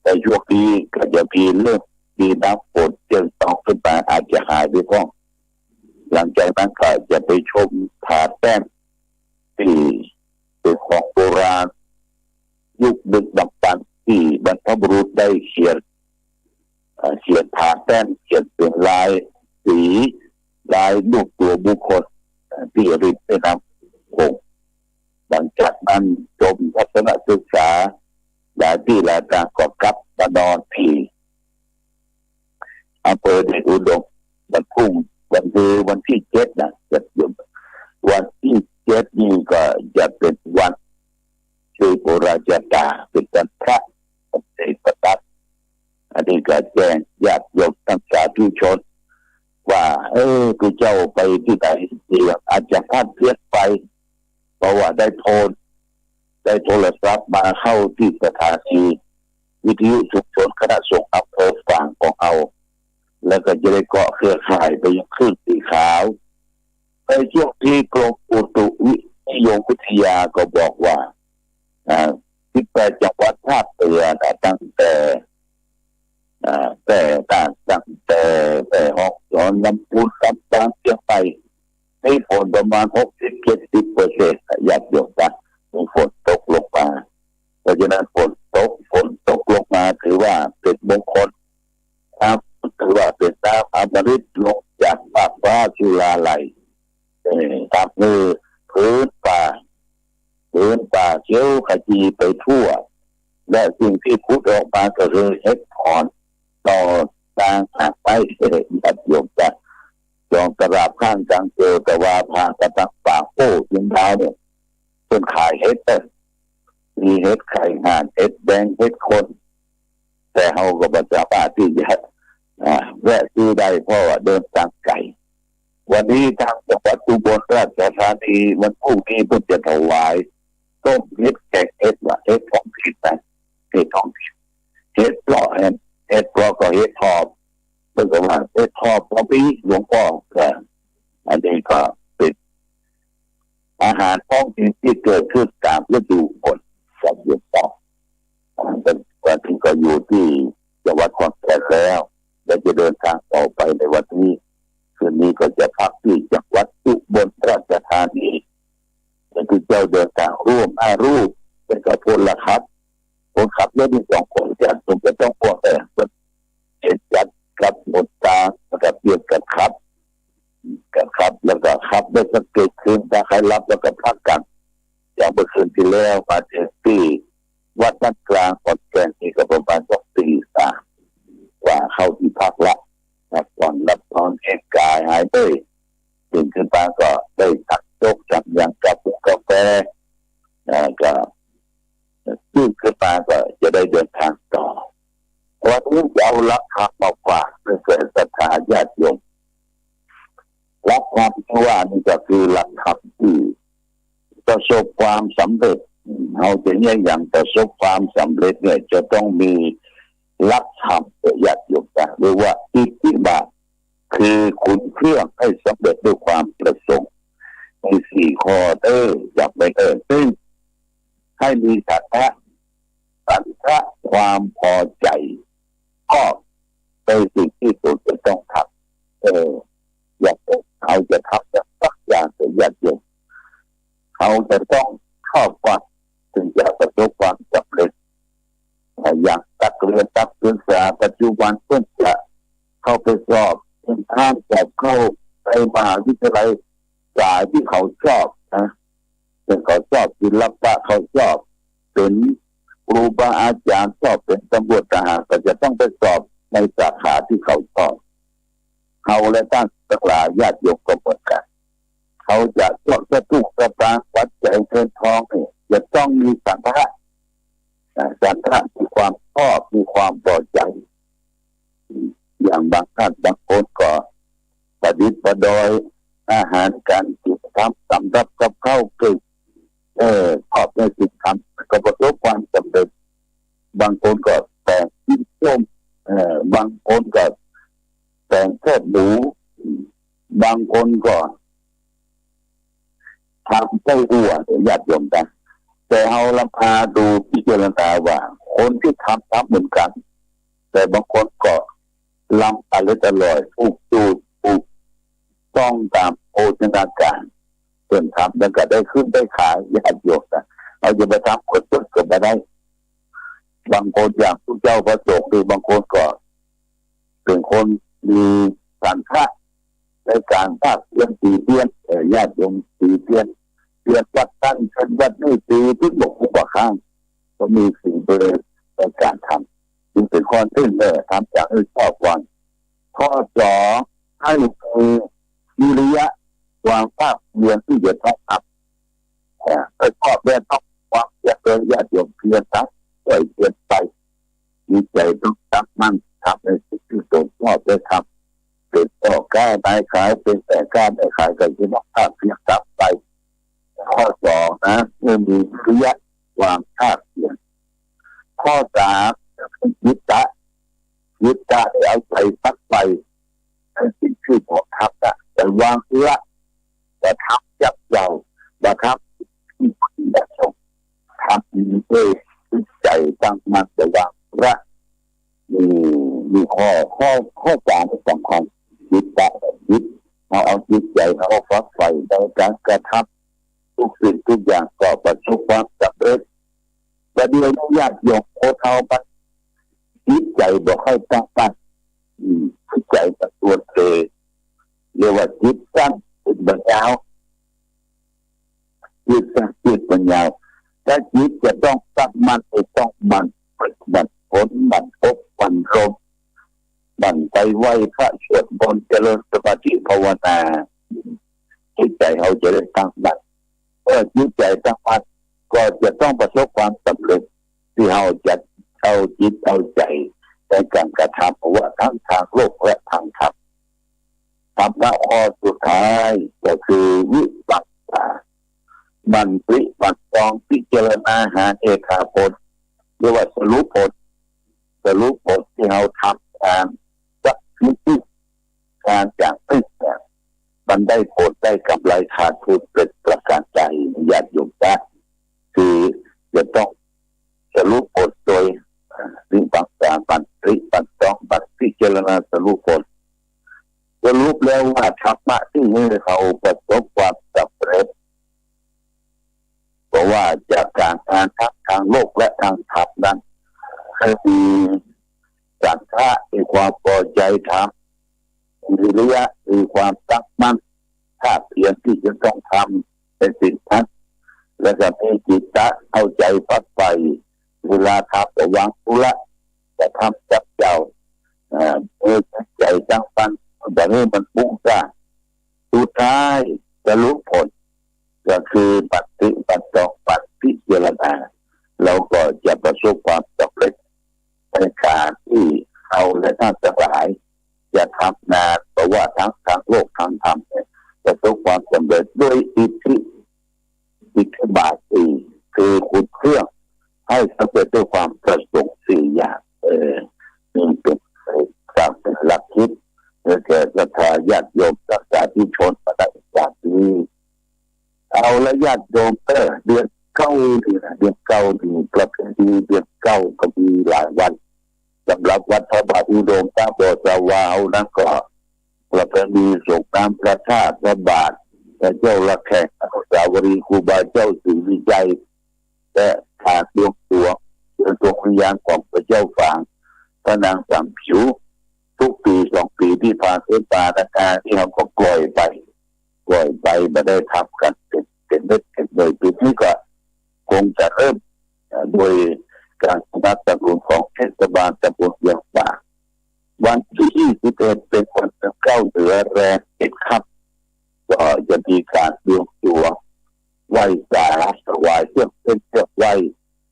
แต่ช่วงนี้ก็จะมีเรื่องมีน้ำฝนเจิ่งตองขึ้นมาอาจจะหายไปบ้างหลังจากนั้นก็จะไปชมผาแต้มที่เป็นของโบราณยุคดึกดำบรรพ์ที่บรรพบุรุษได้เขียนผาแต้มเขียนเป็นลายสีลายรูปตัวบุคคลที่ริมแม่น้ำโขงหลังจากนั้นชมทัศนศึกษาหลายที่หลายทางก็กลับมานอนที่อำเภอเดชอุดมวันที่7นะจะอยู่วันที่7นี่ก็จะเป็นวันชื่อโบราณตาเป็นวันพระในประทับอันนี้ก็แจ้งญาติโยมทั้งสาธุชนว่าคือเจ้าไปที่ไหนอาจจะพลาดเพี้ยนไปเพราะว่าได้โทรศัพท์มาเข้าที่สถานีวิทยุชุมชนคณะสงฆ์อำเภอฝางของเอาแล้วก็จะได้เกาะเครือข่ายไปยังคลื่นสีขาวในช่วงที่กรมอุตุนิยมวิทยาก็บอกว่า18จังหวัดภาคเหนือตั้งแต่ห้องสอนลำพูนลำปางเชียงใหม่ให้ฝนประมาณ 60-70% ญาติโยมมีฝนตกลงมาเพราะฉะนั้นฝนตกลงมาถือว่าเป็นมงคลถือว่าเป็นน้ำอมฤตลงจากฟากฟ้าจุฬาลัยตามมือพื้นป่าเขียวขจีไปทั่วและสิ่งที่พุทธออกมาก็คือเห็ดถอนต่อทางหากไปตัดโยมจะจองตลาดข้างกลางเจอแต่ว่าพากระตักปากโป้ยิงดาวเนี่ยเป็นขายเห็ดมีเห็ดไข่ห่านเห็ดแดงเห็ดคนแต่เขาก็บัจจาป้าที่จะแวะซื้อได้เพราะว่าเดินทางไกลวันนี้ทางจังหวัดอุบลราชธานีวันพรุ่งนี้เพิ่งจะถวายต้มเห็ดแกงเห็ดท้องถิ่นนะเห็ดท้องถิ่นเห็ดปลอกก็เห็ดทอบเพิ่งจะว่าเห็ดทอบพอปีหลวงพ่ออันนี้ก็เป็นอาหารท้องถิ่นที่เกิดขึ้นตามฤดูฝนกับหลวงพ่อแต่ถึงก็อยู่ที่จังหวัดขอนแก่นแล้วและจะเดินทางต่อไปในวันนี้คืนนี้ก็จะพักที่จังหวัดอุบลราชธานีและที่เจ้าเดินทางร่วม5 รูปเป็นกับคนละครับคนขับรถมี2 คนจะต้องพวกแต่เห็นจัดกับหมดตากับเปลี่ยนกันครับแล้วก็ขับได้สักเกิดขึ้นถ้าใครรับแล้วก็พักกันอย่างเมื่อคืนที่แล้วมาถึงที่วัดบ้านกลางขอนแก่นนี่ก็ประมาณตี 3ว่าเข้าที่พักละก่อนรับตอนเอกกายหายไปตื่นขึ้นมาก็ได้ตักโจ๊กจับอย่างกาแฟก็ตื่นขึ้นมาก็จะได้เดินทางต่อวันนี้จะเอาหลักธรรมมาฝากเพื่อเกิดศรัทธาญาติโยมหลักธรรมที่ว่านี่ก็คือหลักธรรมที่ประสบความสำเร็จเราจะเนี่ยอย่างประสบความสำเร็จเนี่ยจะต้องมีหลักธรรมญาติโยม เรียกว่าอิทธิบาทคือคุณเครื่องให้สำเร็จด้วยความประสงค์มี4ข้อจับไปซึ่งให้มีสันทะความพอใจก็เป็นสิ่งที่ตัวจะต้องทำอยากเขาจะทำสักอย่างแต่ญาติโยมเขาจะต้องเข้าฟังถึงจะประสบความสำเร็จอย่างนักเรียนนักศึกษาปัจจุบันเพิ่งจะเข้าไปสอบเป็นท่านสอบเข้าไปมหาวิทยาลัยสายที่เขาชอบนะเป็นเขาชอบศิลปะเขาชอบเป็นครูบาอาจารย์ชอบเป็นตำรวจทหารก็จะต้องไปสอบในสาขาที่เขาชอบเขาและตั้งตลาดญาติโยมก็เหมือนกันเขาจะชอบจะถูกสตางค์วัดใจเงินทองเนี่ยจะต้องมีสันทะมีความชอบมีความพอใจอย่างบางท่านบางคนก็ประดิษฐ์ประดอยอาหารการกินทำสำรับกับข้าวเก่งชอบในสิ่งทำก็ประสบความสำเร็จบางคนก็แต่งชิ้นส้มบางคนก็แต่งแค่หมูบางคนก็ทำไส้อั่วญาติโยมกันแต่เอาลำพาดูพิจารณาว่าคนที่ทำเหมือนกันแต่บางคนก็ลำอะไรตลอดถูกต้องตามโภชนาการเพื่อนทำแล้วก็ได้ขึ้นได้ขายญาติโยมนะเอาจะไปทำคนต้นก็ไม่ได้บางคนอย่างผู้เจ้าพระสงฆ์หรือบางคนก็เป็นคนมีสันทะในการภาคเพียรตีเพียรญาติโยมตีเพียรวัดตั้งเช่นวัดนี่ตีทุกบกทุกกว่าข้างก็มีสิ่งเบอร์ในการทำจึงเป็นข้อที่ทำจากให้ชอบวันข้อสองให้คือวิริยะความภาคเพียรที่จะต้องทำข้อแรกต้องความเพียรญาติโยมเพียรทั้งใจเพียรไปมีใจต้องตั้งมั่นทำในสิ่งที่ตนชอบได้ทำเป็นต่อกล้าได้ขายเป็นแต่กล้าได้ขายกันที่ต้องภาคเพียรทำไปข้อสองนะเมื่อมีวิริยะความภาคเพียรข้อสามยิตตะได้เอาใจซักไปในสิ่งที่ผมทำนะแต่วางเพื่อแต่ทำยับเย้าแต่ทำที่ได้ชมทำด้วยใจตั้งมั่นแต่วางเพื่อมีข้อสามสำคัญยิตตะเอาจิตใจเอาฟักไฟในการกระทำทุกสิ่งทุกอย่างก็ประสบความสำเร็จแต่เดี๋ยวนี้ญาติโยมโคเท่ามันจิตใจบอกให้ตั้งมั่นจิตใจกับตัวเธอเรียกว่าจิตสั้นจิตบรรยาวจิตสั้นจิตบรรยาวถ้าจิตจะต้องตั้งมั่นต้องมันผลมันพบมันรมมันไปไหวพระสวดมนต์เจริญสมาธิภาวนาจิตใจเขาจะได้ตั้งมั่นจิตใจตั้งมั่นก็จะต้องประสบความสำเร็จที่เขาจะเอาจิตเอาใจในการกระทำเพราะว่าทั้งทางโลกและทางธรรมธรรมะข้อสุดท้ายก็คือวิปัสสนามันวิปัสสนาพิจารณาหาเอกาผลเรียกว่าสรุปผลที่เราทำการสักนิดการจากพึ่งมันได้ผลได้กำไรขาดทุนเป็นประการใดญาติโยมนะคือจะต้องสรุปผลโดยวิปัสสนามันพิจารณาสรุปผลสรุปแล้วว่าธรรมะที่ให้เขาประสบความสำเร็จเพราะว่าจากการงานทั้งทางโลกและทางธรรมนั้นให้มีสันทะมีความพอใจทำวิริยะมีความตั้งมั่นภาคเพียรที่จะต้องทำเป็นสิ่งนั้นและก็มีจิตตะเอาใจพัดไปเวลาทำแต่วางธุระจะทำจับเจ้าใจตั้งมั่นแต่นี่มันฟุ้งซ่านสุดท้ายจะรู้ผลก็คือปัจพิจารณาเราก็จะประสบความสำเร็จในการที่เราและท่านทั้งหลายจะทำงานเพราะว่าทั้งทางโลกทางธรรมเนี่ยประสบความสำเร็จด้วยอิทธิบาทสี่คือคุณเครื่องให้สำเร็จด้วยความประสงค์สี่อย่างนี่เป็นจาก ญาติโยมเดือนเก้านี่นะเดือนเก้านี่ประเพณีเดือนเก้าก็มีหลายวันสำหรับวัดพระบาทอุดมตาโบสาวาวนั่นก็ประเพณีส่งน้ำพระธาตุพระบาทพระเจ้าละแขกอนุสาวรีย์ครูบาเจ้าศรีวิจัยและขาดดวงตัวเป็นดวงวิญญาณของพระเจ้าฝางพระนางสามผิวทุกปี2 ปีที่ผ่านมาการที่เราก็ปล่อยไปไม่ได้ทำกันเป็นเม็ดเป็นหน่วยปีนี้ก็คงจะเริ่มโดยการสนับสนุนของเทศบาลตำบลเวียงป่าวันที่21เป็นวันเก้าเหนือแรง7 ค่ำก็จะมีการรวมตัวไหว้สาถวายเครื่องเส้นเครื่องไหว้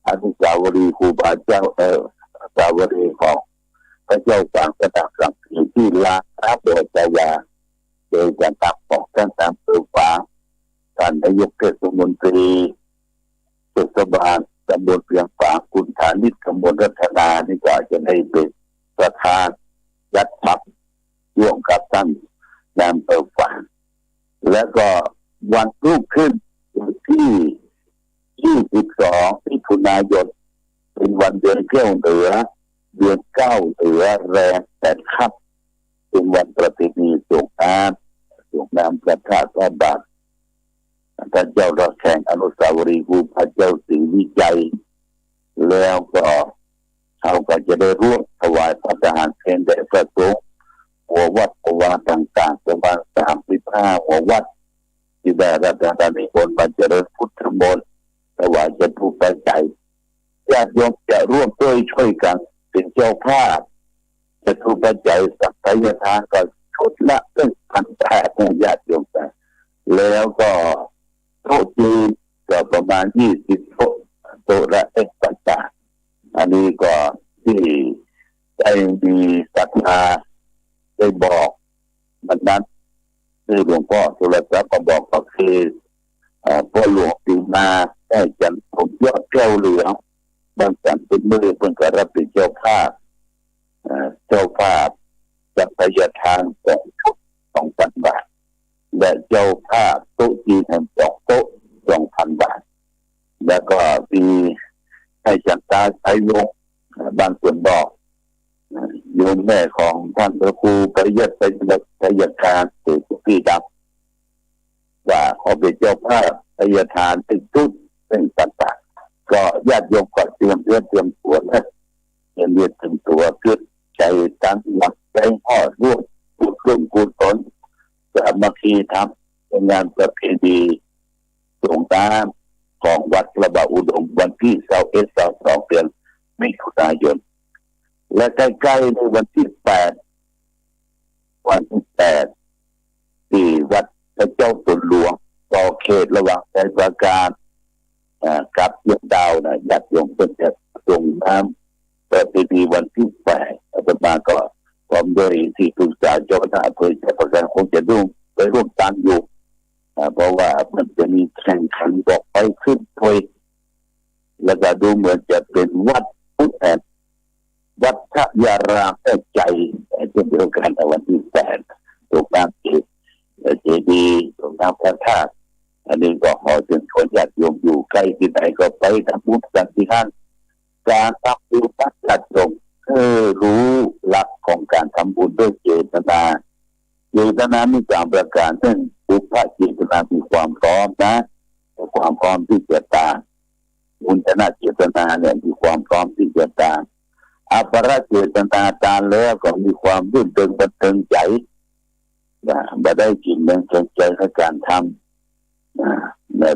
อนุสาวรีย์ครูบาเจ้าอนุสาวรีย์ของพระเจ้าฝางพระนางสามผิวที่ลานพระโบสถ์จายาโดยการตักของท่านตามตัวฝางท่านนายกเทศมนตรีเทศบาลตำบลเวียงป่าคุณฐานิชกำมลรัตนานี่ก็จะได้เป็นประธานยัดปักร่วมกับท่านนายอำเภอฝางแล้วก็วันรุ่งขึ้นที่22มิถุนายนเป็นวันเดือนเก้าเหนือเดือนเก้าเหนือแรง8 ค่ำเป็นวันประเพณีส่งน้ำพระธาตุพระบาทท่านเจ้าระแข่งอนุสาวรีย์ครูพระเจ้าศรีวิจัยแล้วก็เขาก็จะได้ร่วมถวายพระทหารเพลแด่พระสงฆ์หัววัดหัววาต่างๆประมาณ35หัววัดที่ได้รับการนิมนต์มาเจริญพุทธมนต์ถวายจตุปัจจัยญาติโยมจะร่วมด้วยช่วยกันเป็นเจ้าภาพจตุปัจจัยสักไพยทานก็ชุดละ1,800ญาติโยมแต่แล้วก็โต๊ะจีนก็ประมาณ20โต๊ะละ1,800อันนี้ก็ที่ได้มีศรัทธาได้บอกมันนั้นคือหลวงพ่อโทรศัพท์ก็บอกก็คือพ่อหลวงปีมาได้จันทร์ผมยอดแก้วเหลืองบางจันทร์เป็นมือเพิ่งก็รับเป็นเจ้าภาพจัดพยาทาน2,000 บาทและเจ้าภาพโต๊ะจีน2 โต๊ะ 2,000 บาทแล้วก็มีให้จันตาไทยวงบางส่วนบอกโยมแม่ของท่านพระครูปริยัติพยาการสุขีดับว่าขอเป็นเจ้าภาพพยาทานเป็นตุ้นเป็นต่างๆก็ญาติโยมก็เตรียมตัวและเตรียมถึงตัวเพื่อใจตั้งหลักใจพ่อร่วมกุศลสามัคคีทำเป็นงานประเพณีส่งน้ำของวัดพระบาทอุดมวันที่22เดือนมิถุนายนและใกล้ๆในวันที่8ที่วัดพระเจ้าตุนหลวงต่อเขตระหว่างใจประการกับเยี่ยมดาวนะญาติโยมเป็นจะส่งน้ำประเพณีวันที่8อาตมาก็พร้อมด้วยที่ปรึกษาเจ้าคณะอำเภอชัยประการคงจะร่วมกันอยู่เพราะว่ามันจะมีแข่งขันบอกไปขึ้นถ้วยแล้วก็ดูเหมือนจะเป็นวัดพุทธวัดพระยารามใจเช่นเดียวกันในวันที่8ส่งน้ำเจดีย์ส่งน้ำพระธาตุอันนี้ก็ขอเชิญชวนญาติโยมอยู่ใกล้ที่ไหนก็ไปทำบุญกันที่นั่นการทำบุญปัจจัยตรงรู้หลักของการทำบุญด้วยเจตนามี3 ประการซึ่งบุพเจตนามีความพร้อมนะความพร้อมที่จะตามบุญชนะเจตนาเนี่ยมีความพร้อมที่จะตามอัปปรเจตนาตามแล้วก็มีความรื่นเริงบันเทิงใจไม่ได้กินเรื่องใจในการทำ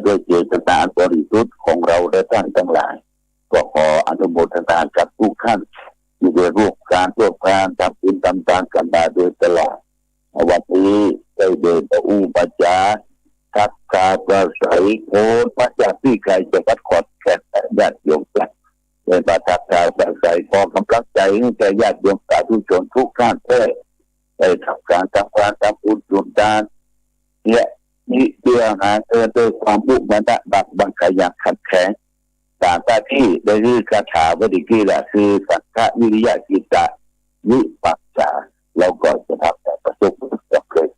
ด้วยเจตนาบริสุทธิ์ของเราและท่านทั้งหลายก็ขออนุโมทนากับทุกท่านที่ได้ร่วมการทำบุญทำทานกันมาโดยตลอดวันนี้ได้เดินอุปจาทักกาประสัยโอนมาจากที่ไกลจังหวัดขอนแก่นญาติโยมได้มาทักกาประสัยขอกำลังใจให้แก่ญาติโยมสาธุชนทุกท่านได้ทำการทำบุญจุนทานเนี่ยนี่เพื่อหาด้วยความมุ่งมั่นบังขยันขันแข็งตามที่ได้ยื่นคาถาวัดอีกที่แหละคือสังฆวิริยะจิตตะวิปัสสนาเราก็จะทำแต่ประสบความสำเร็จ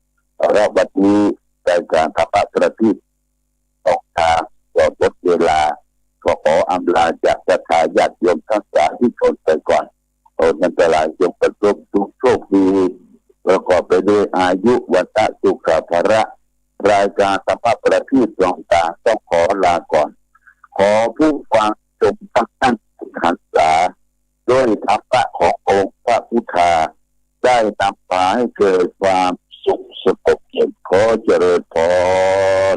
เราวันนี้ในการทำประทีปตกทา ยุวัตสุขภระรายการสัมภาษณ์ประทีปดวงตาต้องขอลาก่อนขอผู้ฟังจงตั้งหันษาด้วยธรรมะขององค์พระพุทธาได้นำพาให้เกิดความสุขสงบเย็นขอเจริญพร